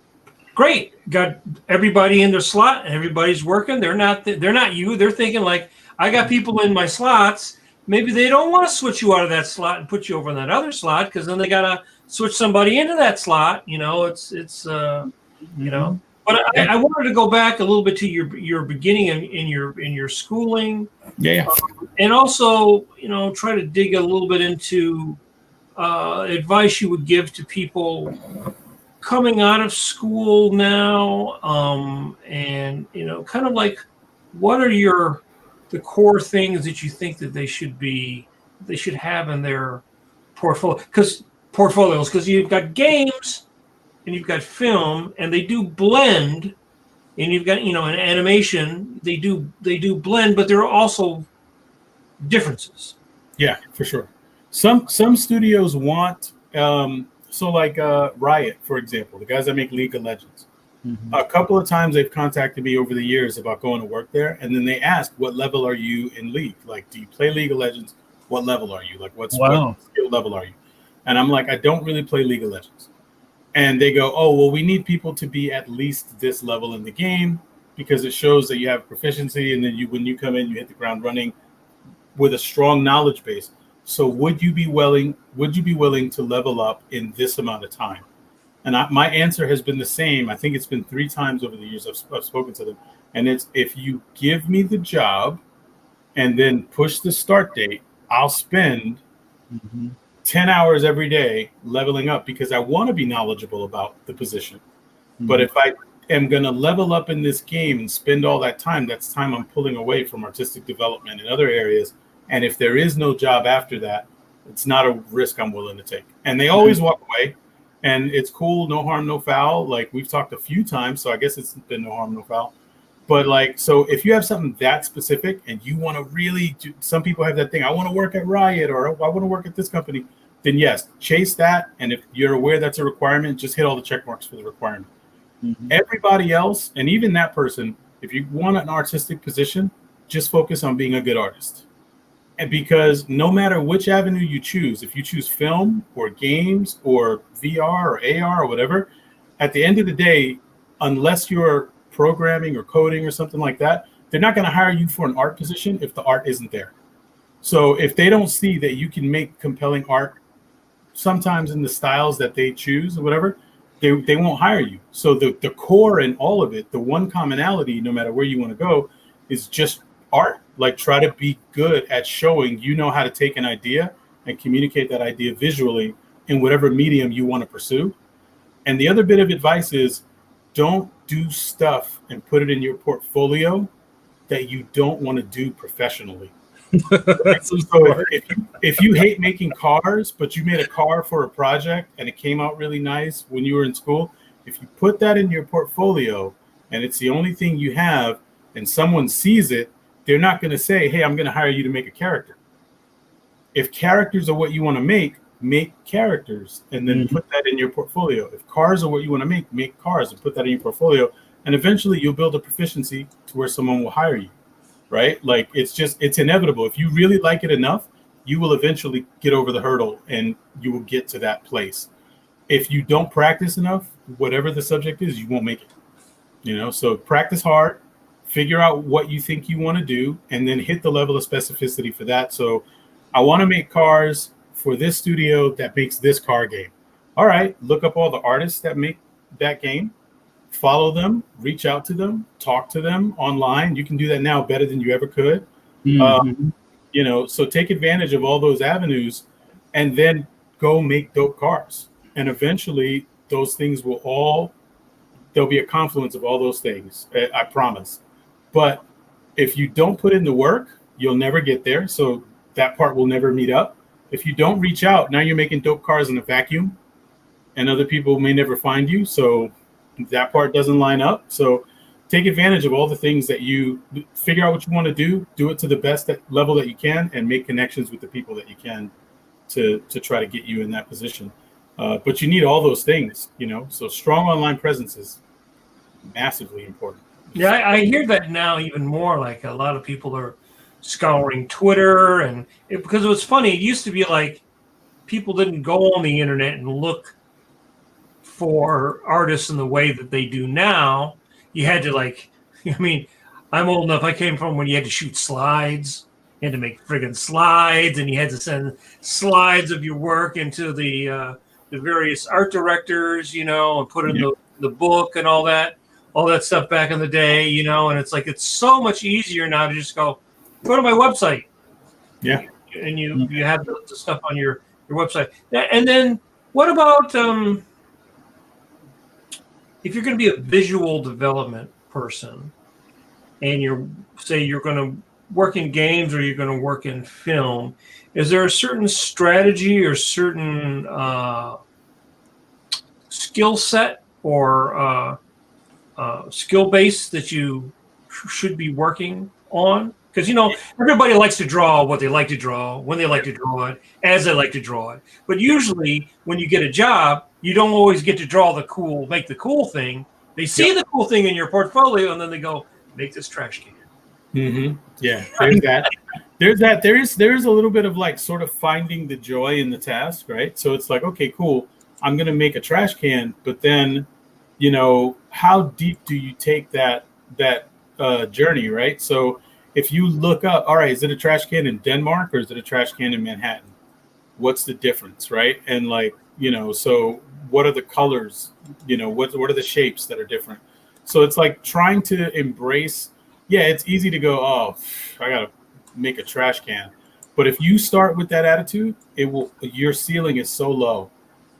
great. Got everybody in their slot and everybody's working. They're not you. They're thinking like, I got people in my slots. Maybe they don't want to switch you out of that slot and put you over in that other slot, because then they got to switch somebody into that slot. But I wanted to go back a little bit to your beginning in your schooling. Yeah. And also, try to dig a little bit into advice you would give to people coming out of school now, and kind of like, what are the core things that you think that they should have in their portfolios? Because you've got games and you've got film, and they do blend, and you've got in animation they do blend, but there are also differences. Yeah, for sure. Some studios want so like Riot, for example, the guys that make League of Legends. A couple of times they've contacted me over the years about going to work there, and then they ask, what level are you in League? Like, do you play League of Legends? What level are you? Like, what skill level are you? And I'm like, I don't really play League of Legends. And they go, oh, well, we need people to be at least this level in the game, because it shows that you have proficiency, and then when you come in, you hit the ground running with a strong knowledge base. So would you be willing to level up in this amount of time? And my answer has been the same. I think it's been 3 times over the years I've spoken to them. And it's, if you give me the job and then push the start date, I'll spend 10 hours every day leveling up, because I want to be knowledgeable about the position. But if I am going to level up in this game and spend all that time, that's time I'm pulling away from artistic development in other areas. And if there is no job after that, it's not a risk I'm willing to take. And they always walk away. And it's cool, no harm, no foul. Like, we've talked a few times, so I guess it's been no harm, no foul. But like, so if you have something that specific and you want to really do, some people have that thing, I want to work at Riot, or I want to work at this company, then yes, chase that. And if you're aware that's a requirement, just hit all the check marks for the requirement. Everybody else, and even that person, if you want an artistic position, just focus on being a good artist. And because no matter which avenue you choose, if you choose film or games or VR or AR or whatever, at the end of the day, unless you're programming or coding or something like that, they're not going to hire you for an art position if the art isn't there. So if they don't see that you can make compelling art, sometimes in the styles that they choose or whatever, they won't hire you. So the core in all of it, the one commonality, no matter where you want to go, is just art. Like, try to be good at showing how to take an idea and communicate that idea visually in whatever medium you want to pursue. And the other bit of advice is, don't do stuff and put it in your portfolio that you don't want to do professionally. So if you hate making cars, but you made a car for a project and it came out really nice when you were in school, if you put that in your portfolio and it's the only thing you have and someone sees it, they're not going to say, hey, I'm going to hire you to make a character. If characters are what you want to make characters and then put that in your portfolio. If cars are what you want to make cars and put that in your portfolio. And eventually you'll build a proficiency to where someone will hire you, right? Like, it's inevitable. If you really like it enough, you will eventually get over the hurdle and you will get to that place. If you don't practice enough, whatever the subject is, you won't make it. So practice hard. Figure out what you think you want to do, and then hit the level of specificity for that. So I want to make cars for this studio that makes this car game. All right, look up all the artists that make that game, follow them, reach out to them, talk to them online. You can do that now better than you ever could. So take advantage of all those avenues and then go make dope cars. And eventually those things there'll be a confluence of all those things. I promise. But if you don't put in the work, you'll never get there. So that part will never meet up. If you don't reach out, now you're making dope cars in a vacuum, and other people may never find you. So that part doesn't line up. So take advantage of all the things that you figure out what you want to do it to the best level that you can, and make connections with the people that you can to try to get you in that position. But you need all those things, so strong online presence is massively important. Yeah, I hear that now even more. Like a lot of people are scouring Twitter, because it was funny. It used to be like people didn't go on the internet and look for artists in the way that they do now. You had to I'm old enough. I came from when you had to shoot slides. You had to make friggin' slides, and you had to send slides of your work into the various art directors, and put in the book and all that stuff back in the day, and it's so much easier now to just go to my website. Yeah. And you have the stuff on your website. And then what about if you're going to be a visual development person and you're going to work in games or you're going to work in film, is there a certain strategy or certain skill set or skill base that you should be working on? Because everybody likes to draw what they like to draw, when they like to draw it, as they like to draw it. But usually when you get a job, you don't always get to make the cool thing. They see the cool thing in your portfolio, and then they go, make this trash can. Mm-hmm. Yeah, there's that. There's a little bit of sort of finding the joy in the task, right? So it's like, okay, cool, I'm gonna make a trash can, but then, how deep do you take that journey, right? So if you look up, all right, is it a trash can in Denmark or is it a trash can in Manhattan? What's the difference, right? And so what are the colors? What are the shapes that are different? So it's like trying to embrace. Yeah, it's easy to go, oh, I gotta make a trash can. But if you start with that attitude, your ceiling is so low.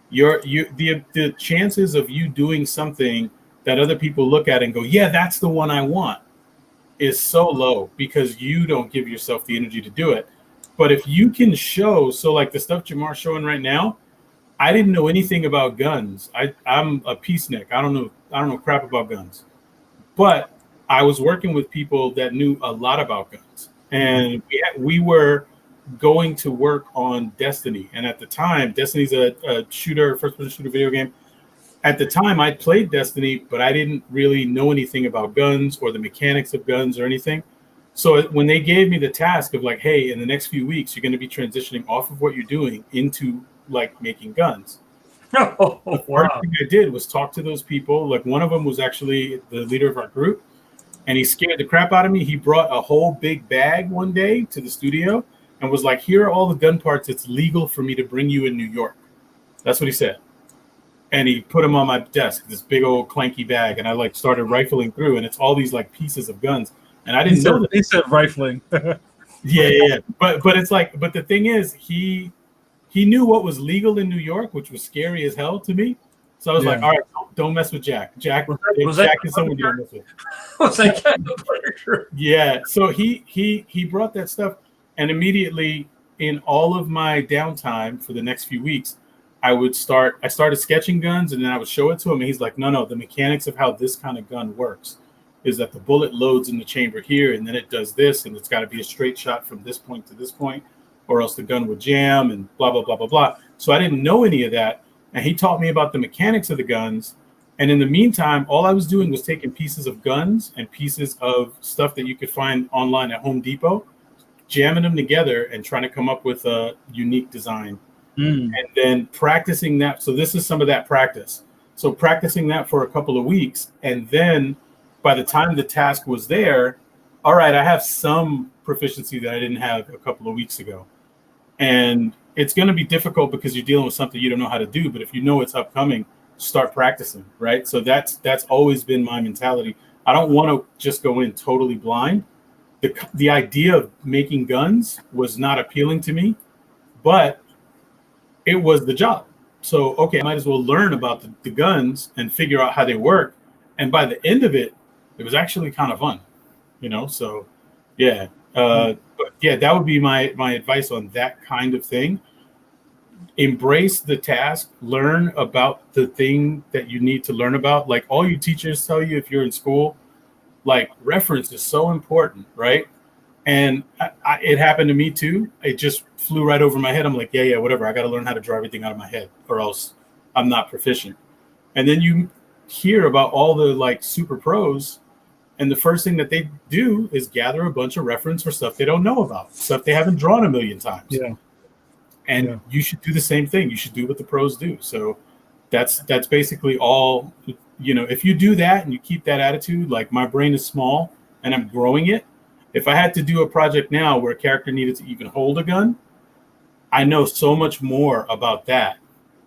The chances of you doing something that other people look at and go, yeah, that's the one I want, is so low because you don't give yourself the energy to do it. But if you can show, so like the stuff Jamar's showing right now, I didn't know anything about guns. I'm a peacenik. I don't know crap about guns. But I was working with people that knew a lot about guns. And we were going to work on Destiny. And at the time, Destiny's a first-person shooter video game. At the time, I played Destiny, but I didn't really know anything about guns or the mechanics of guns or anything. So when they gave me the task of hey, in the next few weeks, you're going to be transitioning off of what you're doing into making guns. Oh, the first thing I did was talk to those people. One of them was actually the leader of our group, and he scared the crap out of me. He brought a whole big bag one day to the studio and was like, here are all the gun parts it's legal for me to bring you in New York. That's what he said. And he put them on my desk, this big old clanky bag, and I started rifling through, and it's all these pieces of guns. And I didn't know that. He said rifling. Yeah. But it's but the thing is, he knew what was legal in New York, which was scary as hell to me. So I was like, all right, don't mess with Jack. Jack is someone you don't mess with. Was that kind of Punisher? Yeah. So he brought that stuff, and immediately in all of my downtime for the next few weeks, I started sketching guns, and then I would show it to him, and he's like, no, the mechanics of how this kind of gun works is that the bullet loads in the chamber here, and then it does this, and it's got to be a straight shot from this point to this point, or else the gun would jam, and blah, blah, blah, blah, blah. So I didn't know any of that, and he taught me about the mechanics of the guns, and in the meantime, all I was doing was taking pieces of guns and pieces of stuff that you could find online at Home Depot, jamming them together and trying to come up with a unique design. And then practicing that. So this is some of that practice. So practicing that for a couple of weeks. And then by the time the task was there, all right, I have some proficiency that I didn't have a couple of weeks ago. And it's going to be difficult because you're dealing with something you don't know how to do. But if you know it's upcoming, start practicing, right? So that's always been my mentality. I don't want to just go in totally blind. The idea of making guns was not appealing to me, but it was the job. So, okay, I might as well learn about the guns and figure out how they work. And by the end of it, it was actually kind of fun, So Yeah. But yeah, that would be my advice on that kind of thing. Embrace the task, learn about the thing that you need to learn about. Like all you teachers tell you if you're in school, like reference is so important, right? And it happened to me too. It just flew right over my head. I'm like, yeah, whatever. I got to learn how to draw everything out of my head, or else I'm not proficient. And then you hear about all the like super pros, and the first thing that they do is gather a bunch of reference for stuff they don't know about, stuff they haven't drawn a million times. Yeah. And Yeah. you should do the same thing. You should do what the pros do. So that's basically all. If you do that and you keep that attitude, like my brain is small and I'm growing it. If I had to do a project now where a character needed to even hold a gun, I know so much more about that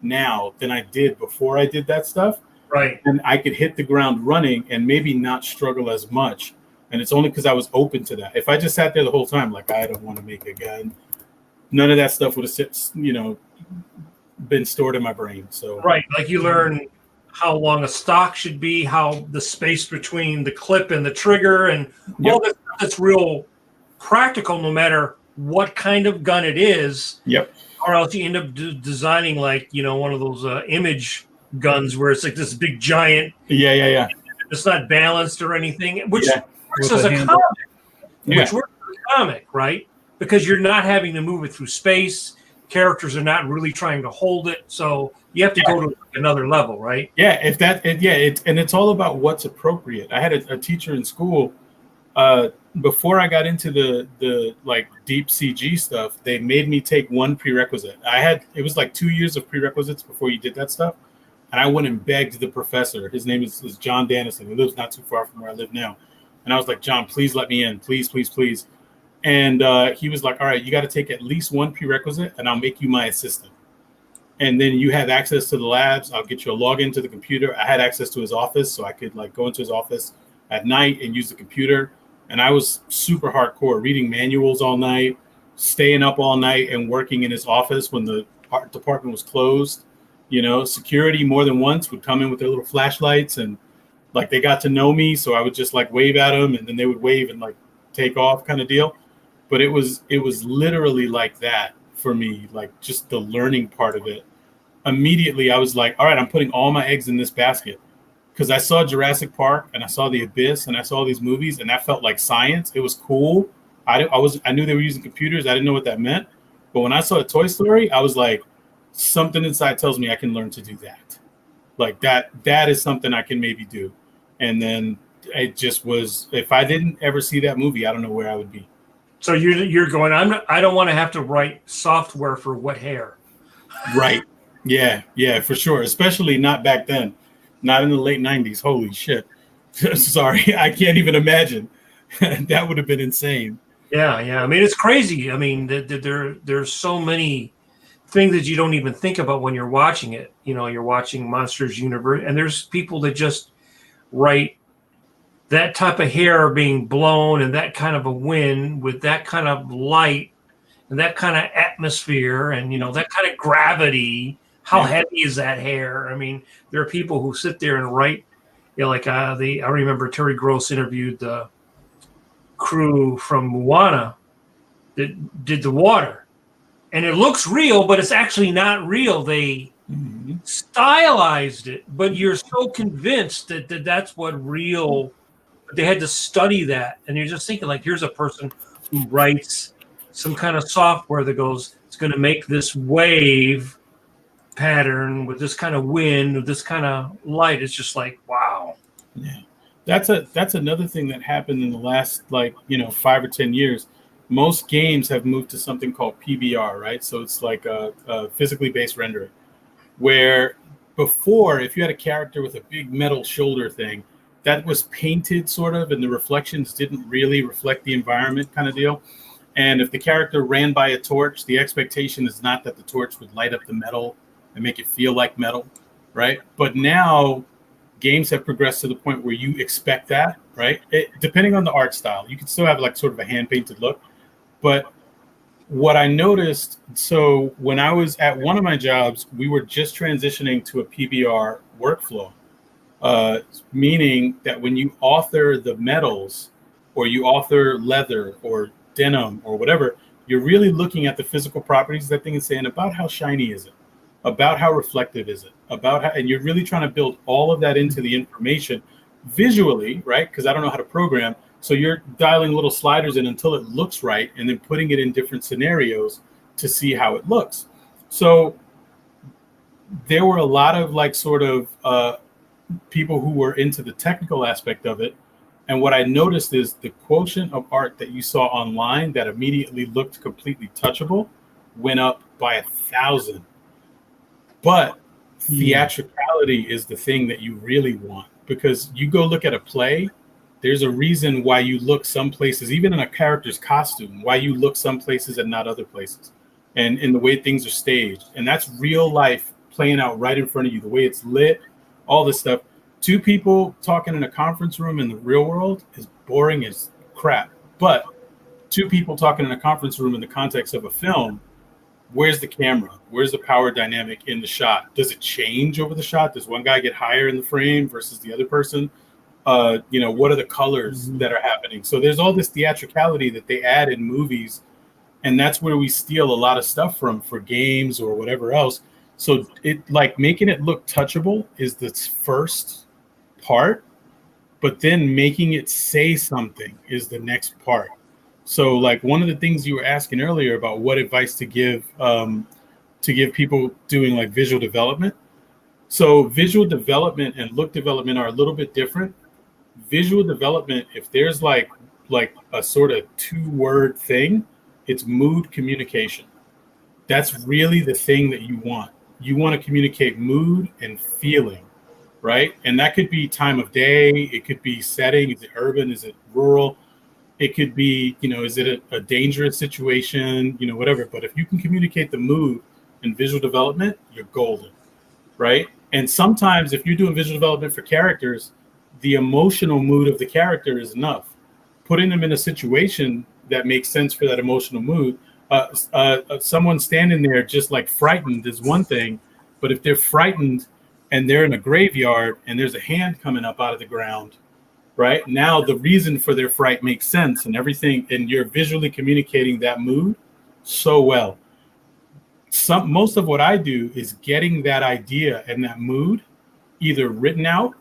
now than I did before I did that stuff. Right. And I could hit the ground running and maybe not struggle as much. And it's only because I was open to that. If I just sat there the whole time, like, I don't want to make a gun, none of that stuff would have, been stored in my brain. So Right. Like you learn how long a stock should be, how the space between the clip and the trigger, and all that stuff that's real practical, no matter what kind of gun it is. Yep. Or else you end up designing like, one of those image guns where it's like this big giant. Yeah. It's not balanced or anything, which works With as a a handle. comic. Which works as a comic, right? Because you're not having to move it through space. Characters are not really trying to hold it, so you have to go to another level, right? Yeah, it's all about what's appropriate. I had a teacher in school before I got into the like deep CG stuff. They made me take one prerequisite. It was like 2 years of prerequisites before you did that stuff, and I went and begged the professor. His name is John Dannison. He lives not too far from where I live now, and I was like, John, please let me in, please. And he was like, all right, you got to take at least one prerequisite and I'll make you my assistant. And then you have access to the labs. I'll get you a login to the computer. I had access to his office, so I could like go into his office at night and use the computer. And I was super hardcore, reading manuals all night, staying up all night and working in his office when the art department was closed. Security more than once would come in with their little flashlights, and like they got to know me. So I would just like wave at them, and then they would wave and like take off kind of deal. But it was literally like that for me, like just the learning part of it. Immediately, I was like, all right, I'm putting all my eggs in this basket, because I saw Jurassic Park and I saw The Abyss and I saw these movies, and that felt like science. It was cool. I knew they were using computers. I didn't know what that meant. But when I saw a Toy Story, I was like, something inside tells me I can learn to do that. Like that is something I can maybe do. And then it just was, if I didn't ever see that movie, I don't know where I would be. So you're going, I don't want to have to write software for wet hair. Right. Yeah, for sure. Especially not back then. Not in the late 90s. Holy shit. Sorry, I can't even imagine. That would have been insane. Yeah. I mean, it's crazy. I mean, there's so many things that you don't even think about when you're watching it. You're watching Monsters Universe, and there's people that just write that type of hair being blown and that kind of a wind with that kind of light and that kind of atmosphere and, that kind of gravity. How heavy is that hair? I mean, there are people who sit there and write, I remember Terry Gross interviewed the crew from Moana that did the water, and it looks real, but it's actually not real. They stylized it, but you're so convinced that that's what real. They had to study that, and you're just thinking, like, here's a person who writes some kind of software that goes, it's going to make this wave pattern with this kind of wind, with this kind of light. It's just like, wow. Yeah, that's another thing that happened in the last 5 or 10 years. Most games have moved to something called PBR, right? So it's like a physically based rendering, where before, if you had a character with a big metal shoulder thing, that was painted sort of, and the reflections didn't really reflect the environment kind of deal. And if the character ran by a torch, the expectation is not that the torch would light up the metal and make it feel like metal, right? But now games have progressed to the point where you expect that, right? Depending on the art style, you can still have like sort of a hand-painted look. But what I noticed, so when I was at one of my jobs, we were just transitioning to a PBR workflow. Meaning that when you author the metals or you author leather or denim or whatever, you're really looking at the physical properties of that thing and saying about how shiny is it, about how reflective is it, about how, and you're really trying to build all of that into the information visually, right? Because I don't know how to program. So you're dialing little sliders in until it looks right and then putting it in different scenarios to see how it looks. So there were a lot of like sort of people who were into the technical aspect of it. And what I noticed is the quotient of art that you saw online that immediately looked completely touchable went up by 1,000. But theatricality is the thing that you really want, because you go look at a play, there's a reason why you look some places, even in a character's costume, why you look some places and not other places, and in the way things are staged. And that's real life playing out right in front of you, the way it's lit, all this stuff. Two people talking in a conference room in the real world is boring as crap. But two people talking in a conference room in the context of a film, where's the camera? Where's the power dynamic in the shot? Does it change over the shot? Does one guy get higher in the frame versus the other person? What are the colors that are happening? So there's all this theatricality that they add in movies, and that's where we steal a lot of stuff from for games or whatever else. So it like making it look touchable is the first part, but then making it say something is the next part. So like one of the things you were asking earlier about what advice to give people doing like visual development. So visual development and look development are a little bit different. Visual development, if there's like a sort of 2-word thing, it's mood communication. That's really the thing that you want. You want to communicate mood and feeling, right? And that could be time of day. It could be setting. Is it urban? Is it rural? It could be, is it a dangerous situation? Whatever. But if you can communicate the mood in visual development, you're golden, right? And sometimes if you're doing visual development for characters, the emotional mood of the character is enough. Putting them in a situation that makes sense for that emotional mood. Someone standing there just like frightened is one thing, but if they're frightened and they're in a graveyard and there's a hand coming up out of the ground, right? Now the reason for their fright makes sense and everything, and you're visually communicating that mood so well. Most of what I do is getting that idea and that mood either written out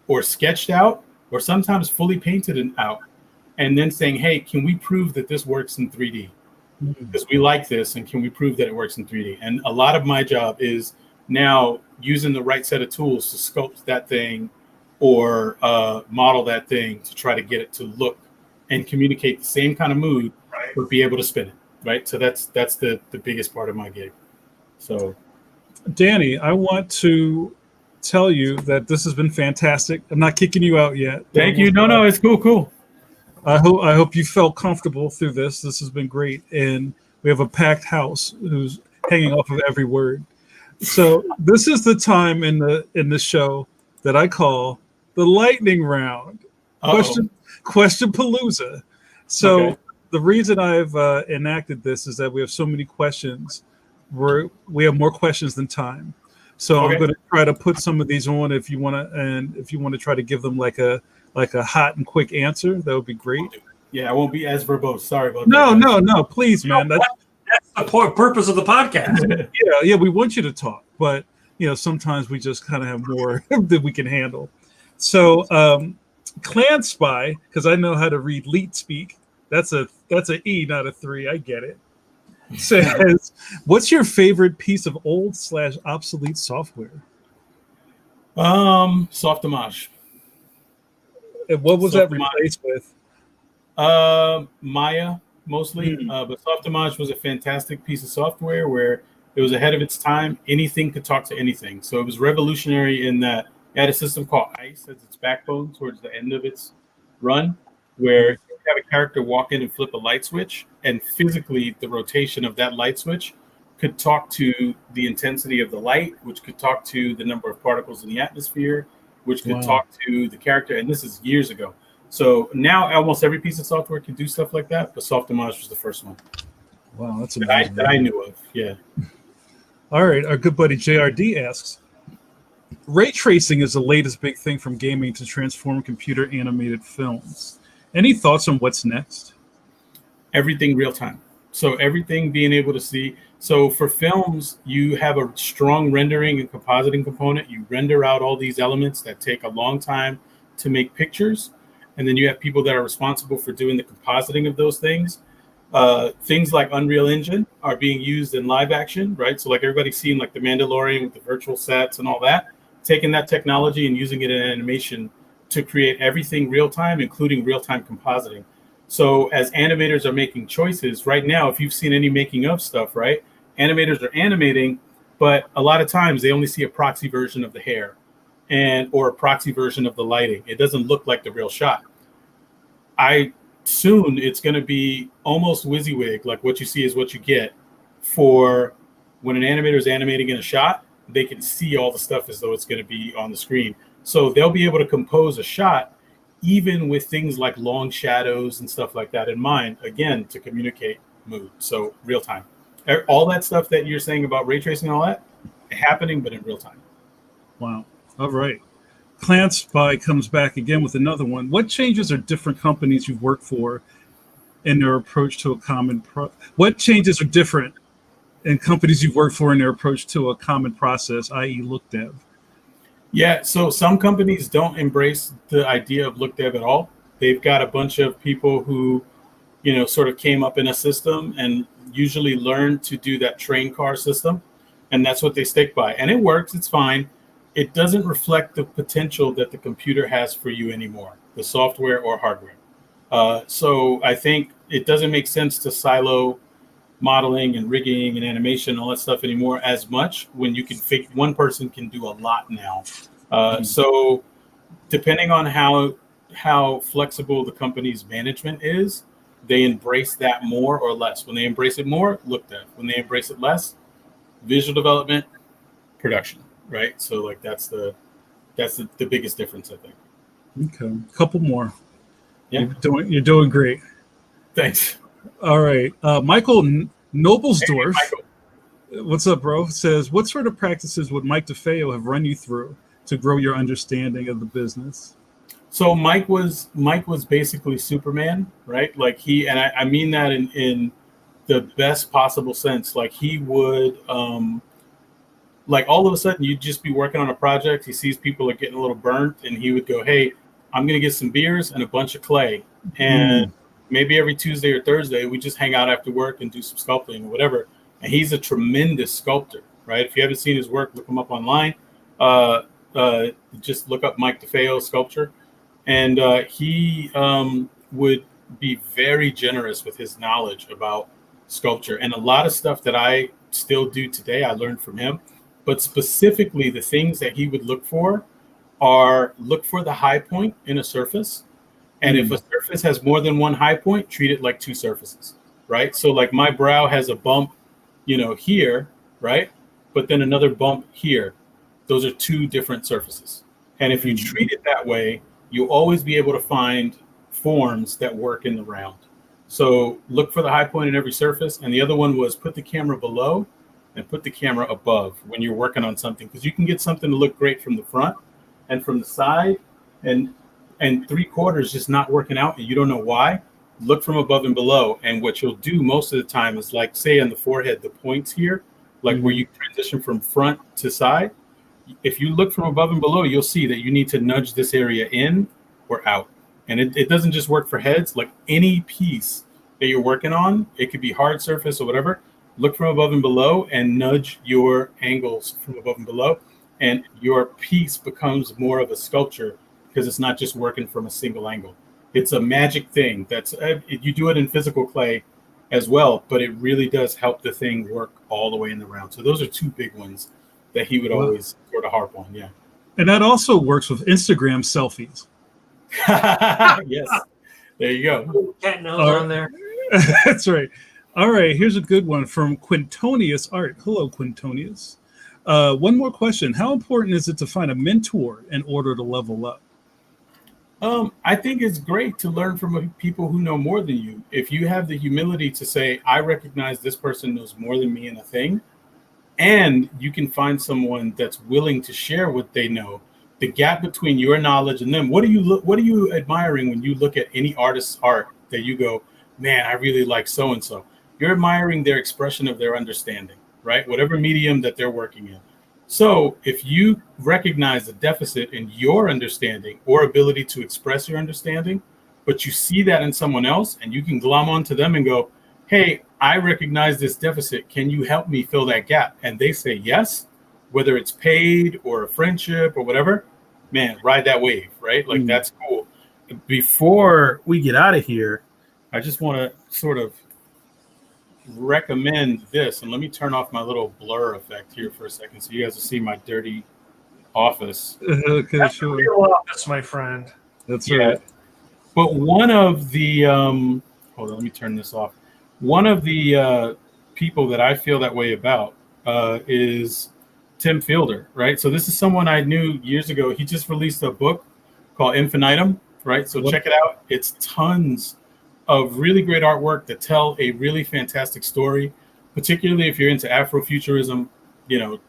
or sketched out or sometimes fully painted out, and then saying, hey, can we prove that this works in 3D? Because we like this, and can we prove that it works in 3D? And a lot of my job is now using the right set of tools to sculpt that thing or model that thing to try to get it to look and communicate the same kind of mood, right, but be able to spin it, right? So that's the biggest part of my gig. So, Danny, I want to tell you that this has been fantastic. I'm not kicking you out yet. Thank you. No, it's cool. I hope you felt comfortable through this. This has been great, and we have a packed house who's hanging off of every word. So this is the time in the show that I call the lightning round. Question palooza. So okay. The reason I've enacted this is that we have so many questions. We have more questions than time. So okay. I'm going to try to put some of these on if you want to try to give them like a hot and quick answer, that would be great. Yeah, I won't be as verbose. Sorry about that. No, please, man. That's the purpose of the podcast. Yeah, we want you to talk, but sometimes we just kind of have more that we can handle. So, Clan Spy, because I know how to read leet speak. That's a E, not a 3. I get it. Says, what's your favorite piece of old/obsolete software? Softimage. And what was that replaced with? Maya mostly, but Softimage was a fantastic piece of software where it was ahead of its time. Anything could talk to anything, so it was revolutionary in that it had a system called ICE as its backbone towards the end of its run, where you have a character walk in and flip a light switch, and physically the rotation of that light switch could talk to the intensity of the light, which could talk to the number of particles in the atmosphere, which could talk to the character. And this is years ago. So now almost every piece of software can do stuff like that, but Softimage was the first one. Wow, that's amazing. That I knew of, yeah. All right, our good buddy JRD asks, ray tracing is the latest big thing from gaming to transform computer animated films. Any thoughts on what's next? Everything real time. So everything being able to see. So for films, you have a strong rendering and compositing component. You render out all these elements that take a long time to make pictures. And then you have people that are responsible for doing the compositing of those things. Things like Unreal Engine are being used in live action, right? So like everybody's seen like The Mandalorian with the virtual sets and all that, taking that technology and using it in animation to create everything real time, including real time compositing. So as animators are making choices right now, if you've seen any making of stuff, right? Animators are animating, but a lot of times they only see a proxy version of the hair or a proxy version of the lighting. It doesn't look like the real shot. Soon it's going to be almost WYSIWYG, like what you see is what you get. For when an animator is animating in a shot, they can see all the stuff as though it's going to be on the screen. So they'll be able to compose a shot even with things like long shadows and stuff like that in mind, again, to communicate mood. So real time. All that stuff that you're saying about ray tracing and all that, happening, but in real time. Wow. All right. Clan Spy comes back again with another one. What changes are different companies you've worked for in their approach to a common what changes are different in companies you've worked for in their approach to a common process, i.e. look dev? Yeah, so some companies don't embrace the idea of look dev at all. They've got a bunch of people who, sort of came up in a system and usually learned to do that train car system. And that's what they stick by. And it works, it's fine. It doesn't reflect the potential that the computer has for you anymore, the software or hardware. So I think it doesn't make sense to silo modeling and rigging and animation and all that stuff anymore as much when you can one person can do a lot now. So depending on how flexible the company's management is, they embrace that more or less. When they embrace it more, look dev. When they embrace it less, visual development, production. Right, so like that's the biggest difference, I think. Okay, a couple more. Yeah, you're doing great. Thanks. All right, Michael Noblesdorf. Hey, Michael. What's up, bro? Says, what sort of practices would Mike DeFeo have run you through to grow your understanding of the business? So Mike was basically Superman, right? Like I mean that in the best possible sense. Like he would. Like all of a sudden you'd just be working on a project. He sees people are getting a little burnt and he would go, hey, I'm going to get some beers and a bunch of clay. And maybe every Tuesday or Thursday, we just hang out after work and do some sculpting or whatever. And he's a tremendous sculptor, right? If you haven't seen his work, look him up online. Just look up Mike DeFeo sculpture. And he would be very generous with his knowledge about sculpture. And a lot of stuff that I still do today, I learned from him. But specifically, the things that he would look for the high point in a surface. And if a surface has more than one high point, treat it like two surfaces, right? So like my brow has a bump, here, right? But then another bump here. Those are two different surfaces. And if you treat it that way, you'll always be able to find forms that work in the round. So look for the high point in every surface. And the other one was put the camera below and put the camera above when you're working on something, because you can get something to look great from the front and from the side, and 3/4 just not working out and you don't know why. Look from above and below, and what you'll do most of the time is, like, say on the forehead, the points here, like where you transition from front to side. If you look from above and below, you'll see that you need to nudge this area in or out. And it doesn't just work for heads. Like any piece that you're working on, it could be hard surface or whatever. Look from above and below and nudge your angles from above and below. And your piece becomes more of a sculpture because it's not just working from a single angle. It's a magic thing. You do it in physical clay as well, but it really does help the thing work all the way in the round. So those are two big ones that he would always sort of harp on. Yeah. And that also works with Instagram selfies. Yes. There you go. Cat nose on there. That's right. All right, here's a good one from Quintonius Art. Hello, Quintonius. One more question. How important is it to find a mentor in order to level up? I think it's great to learn from people who know more than you. If you have the humility to say, I recognize this person knows more than me in a thing, and you can find someone that's willing to share what they know, the gap between your knowledge and them. What are you admiring when you look at any artist's art that you go, man, I really like so and so? You're admiring their expression of their understanding, right? Whatever medium that they're working in. So if you recognize the deficit in your understanding or ability to express your understanding, but you see that in someone else, and you can glom onto them and go, hey, I recognize this deficit. Can you help me fill that gap? And they say yes, whether it's paid or a friendship or whatever, man, ride that wave, right? Like, that's cool. Before we get out of here, I just want to sort of recommend this. And let me turn off my little blur effect here for a second so you guys will see my dirty office. Okay, That's sure. a real office, my friend. That's Yeah. right. But one of the hold on, let me turn this off. One of the people that I feel that way about is Tim Fielder, right? So this is someone I knew years ago. He just released a book called Infinitum, right? So check it out. It's tons of really great artwork that tell a really fantastic story, particularly if you're into Afrofuturism.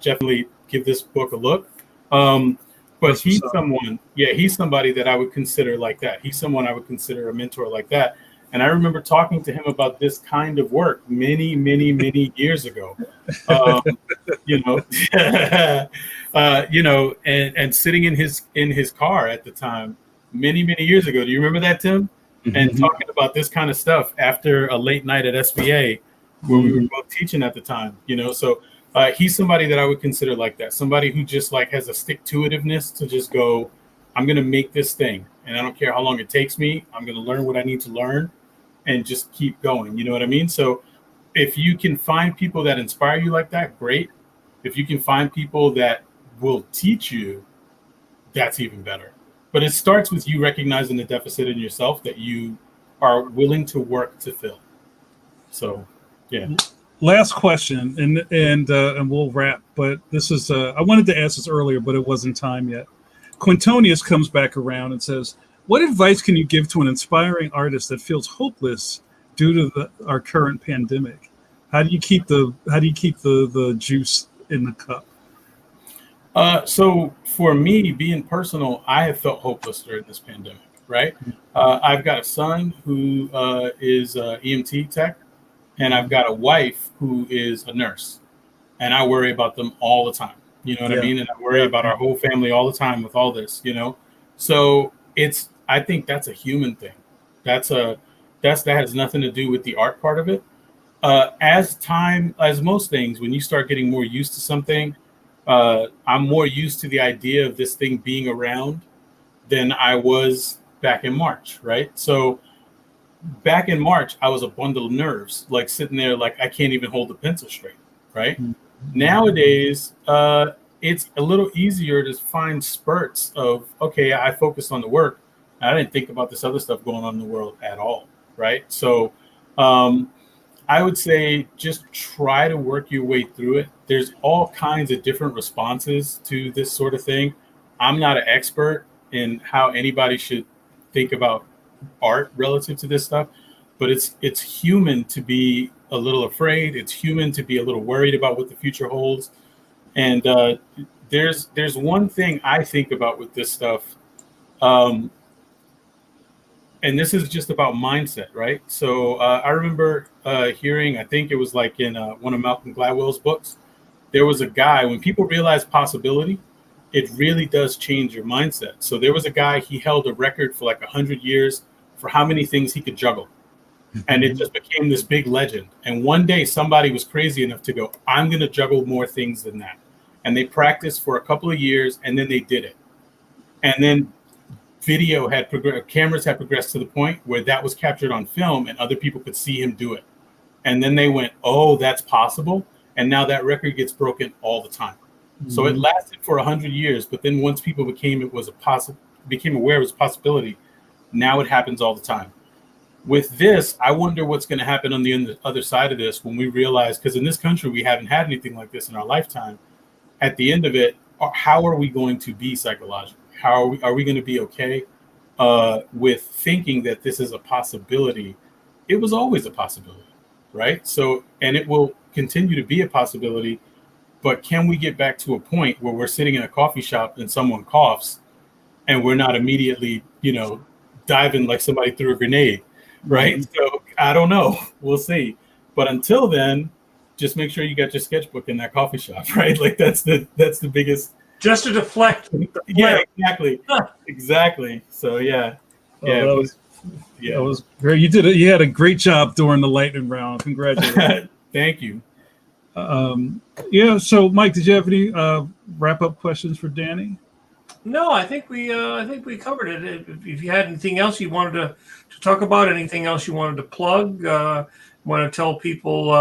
Definitely give this book a look. But he's somebody that I would consider like that. He's someone I would consider a mentor like that. And I remember talking to him about this kind of work many, many, many years ago. And sitting in his car at the time, many, many years ago. Do you remember that, Tim? And talking about this kind of stuff after a late night at SVA, where we were both teaching at the time. So he's somebody that I would consider like that. Somebody who just like has a stick-to-itiveness to just go, I'm going to make this thing. And I don't care how long it takes me. I'm going to learn what I need to learn and just keep going. You know what I mean? So if you can find people that inspire you like that, great. If you can find people that will teach you, that's even better. But it starts with you recognizing the deficit in yourself that you are willing to work to fill. So, yeah. Last question, and we'll wrap. But this is I wanted to ask this earlier, but it wasn't time yet. Quintonius comes back around and says, "What advice can you give to an aspiring artist that feels hopeless due to our current pandemic? How do you keep the juice in the cup?" So for me, being personal, I have felt hopeless during this pandemic, right? I've got a son who is EMT tech, and I've got a wife who is a nurse, and I worry about them all the time. You know what I mean? And I worry about our whole family all the time with all this, So I think that's a human thing. That has nothing to do with the art part of it. As most things, when you start getting more used to something, I'm more used to the idea of this thing being around than I was back in March, right? So back in March, I was a bundle of nerves, like sitting there, like I can't even hold the pencil straight, right? Nowadays, it's a little easier to find spurts of, okay, I focused on the work. I didn't think about this other stuff going on in the world at all, right? So I would say just try to work your way through it. There's all kinds of different responses to this sort of thing. I'm not an expert in how anybody should think about art relative to this stuff, but it's human to be a little afraid. It's human to be a little worried about what the future holds. And there's one thing I think about with this stuff, and this is just about mindset, right? So I remember hearing, I think it was like in one of Malcolm Gladwell's books, there was a guy, when people realize possibility, it really does change your mindset. So there was a guy, he held a record for like 100 years for how many things he could juggle. And it just became this big legend. And one day somebody was crazy enough to go, I'm going to juggle more things than that. And they practiced for a couple of years, and then they did it. And then cameras had progressed to the point where that was captured on film and other people could see him do it. And then they went, oh, that's possible. And now that record gets broken all the time. So it lasted for 100 years, but then once people became aware it was a possibility, now it happens all the time. With this, I wonder what's going to happen on the other side of this when we realize, because in this country, we haven't had anything like this in our lifetime. At the end of it, how are we going to be psychologically? Are we going to be okay with thinking that this is a possibility? It was always a possibility, right? So, and it will continue to be a possibility but can we get back to a point where we're sitting in a coffee shop and someone coughs and we're not immediately, diving like somebody threw a grenade, right? So I don't know. We'll see. But until then, just make sure you got your sketchbook in that coffee shop, right? Like that's the biggest. Just to deflect. Yeah, exactly. So yeah. That was great. You did it. You had a great job during the lightning round. Congratulations. Thank you. So Mike, did you have any wrap up questions for Danny? No, I think we covered it. If you had anything else you wanted to talk about, anything else you wanted to plug, want to tell people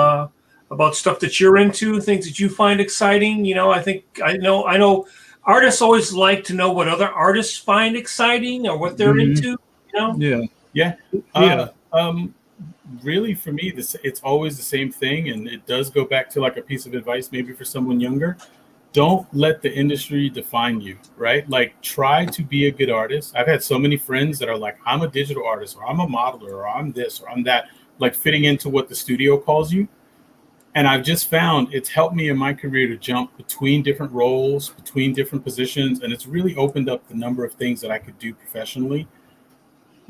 about stuff that you're into, things that you find exciting. I know artists always like to know what other artists find exciting or what they're into. Yeah. Really, for me, it's always the same thing, and it does go back to like a piece of advice, maybe for someone younger. Don't let the industry define you, right? Like, try to be a good artist. I've had so many friends that are like, I'm a digital artist, or I'm a modeler, or I'm this, or I'm that, like fitting into what the studio calls you. And I've just found it's helped me in my career to jump between different roles, between different positions, and it's really opened up the number of things that I could do professionally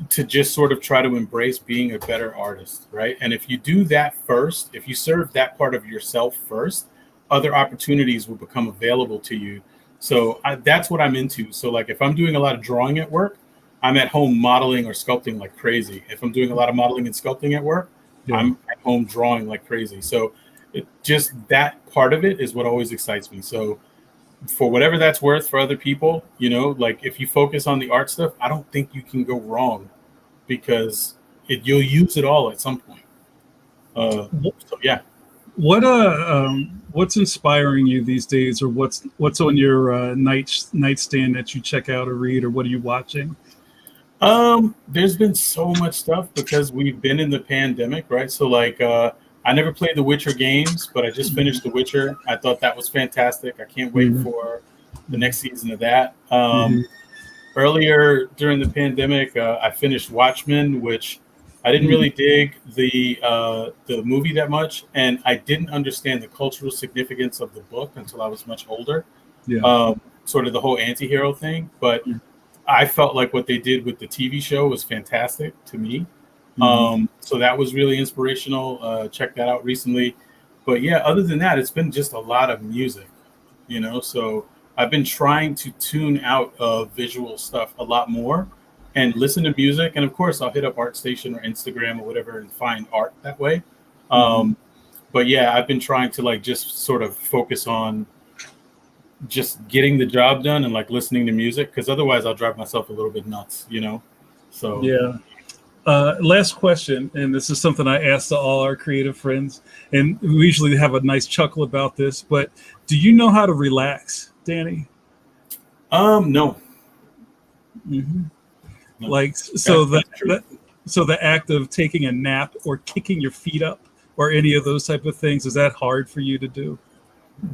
to just sort of try to embrace being a better artist, right? And if you do that first, if you serve that part of yourself first, other opportunities will become available to you. So that's what I'm into. So like if I'm doing a lot of drawing at work, I'm at home modeling or sculpting like crazy. If I'm doing a lot of modeling and sculpting at work, I'm at home drawing like crazy. So just that part of it is what always excites me. So for whatever that's worth for other people, like if you focus on the art stuff, I don't think you can go wrong because you'll use it all at some point. So yeah. What's inspiring you these days, or what's on your nightstand that you check out or read, or what are you watching? There's been so much stuff because we've been in the pandemic, right? So like I never played the Witcher games, but I just finished The Witcher. I thought that was fantastic. I can't wait for the next season of that. Earlier during the pandemic, I finished Watchmen, which I didn't really dig the movie that much, and I didn't understand the cultural significance of the book until I was much older. Sort of the whole anti-hero thing, but I felt like what they did with the TV show was fantastic to me. So that was really inspirational. Checked that out recently. But yeah, other than that, it's been just a lot of music, so I've been trying to tune out of visual stuff a lot more and listen to music. And of course, I'll hit up ArtStation or Instagram or whatever and find art that way. But yeah, I've been trying to like just sort of focus on just getting the job done and like listening to music, because otherwise I'll drive myself a little bit nuts, So yeah. Last question, and this is something I ask to all our creative friends, and we usually have a nice chuckle about this, but do you know how to relax, Danny? No. Like, so the act of taking a nap or kicking your feet up or any of those type of things, is that hard for you to do?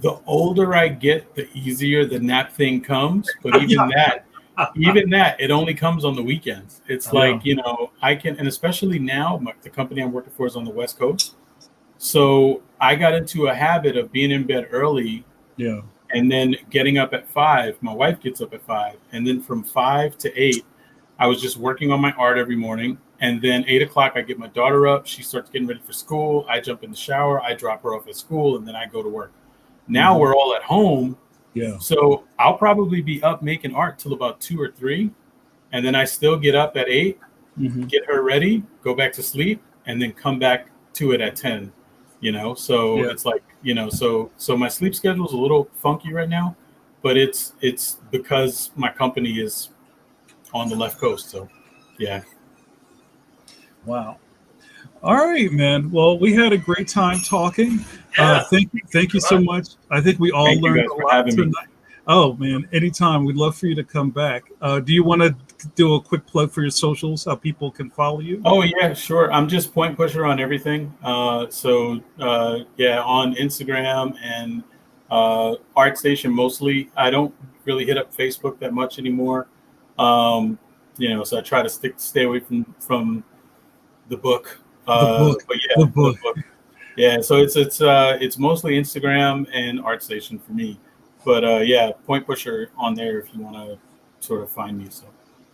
The older I get, the easier the nap thing comes, but even that, it only comes on the weekends. It's like, I can, and especially now, the company I'm working for is on the West Coast. So I got into a habit of being in bed early. Yeah. And then getting up at 5. My wife gets up at 5. And then from 5 to 8, I was just working on my art every morning. And then 8 o'clock, I get my daughter up. She starts getting ready for school. I jump in the shower. I drop her off at school. And then I go to work. Now we're all at home. Yeah. So I'll probably be up making art till about 2 or 3. And then I still get up at 8, get her ready, go back to sleep, and then come back to it at 10. So it's like, so my sleep schedule is a little funky right now, but it's because my company is on the left coast. So yeah. Wow. All right, man. Well, we had a great time talking. Thank you so much. I think we all learned a lot tonight. Oh man, anytime. We'd love for you to come back. Do you want to do a quick plug for your socials, how people can follow you? Oh yeah, sure. I'm just Point Pusher on everything. On Instagram and ArtStation mostly. I don't really hit up Facebook that much anymore. So I try to stay away from the book. The book. Yeah, so it's mostly Instagram and ArtStation for me, but yeah, Point Pusher on there if you want to sort of find me. So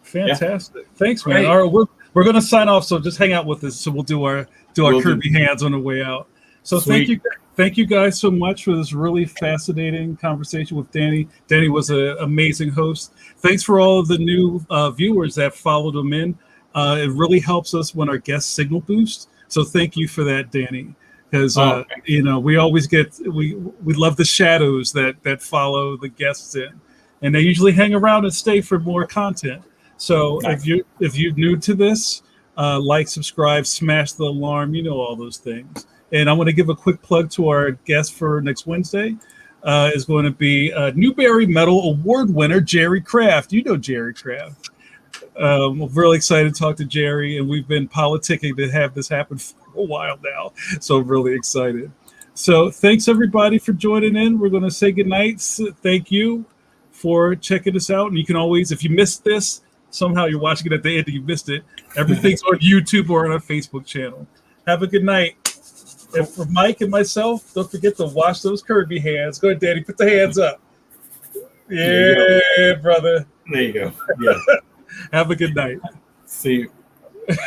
Fantastic. Thanks, man. Great. All right, we're going to sign off. So just hang out with us. So we'll do our Will do. Kirby hands on the way out. So Sweet. thank you guys so much for this really fascinating conversation with Danny. Danny was an amazing host. Thanks for all of the new viewers that followed him in. It really helps us when our guest signal boost. So thank you for that, Danny. Because we always we love the shadows that follow the guests in, and they usually hang around and stay for more content. So Nice. if you're new to this, like, subscribe, smash the alarm, all those things. And I want to give a quick plug to our guest for next Wednesday. Is going to be Newbery Medal Award winner Jerry Kraft. You know Jerry Kraft. I'm really excited to talk to Jerry, and we've been politicking to have this happen for a while now. So I'm really excited. So thanks everybody for joining in. We're going to say goodnight. Thank you for checking us out. And you can always, if you missed this, somehow you're watching it at the end and you missed it, everything's on YouTube or on our Facebook channel. Have a good night. And for Mike and myself, don't forget to wash those Kirby hands. Go ahead, Danny, put the hands up. Yeah, brother. There you go. Yeah. Have a good night. See you.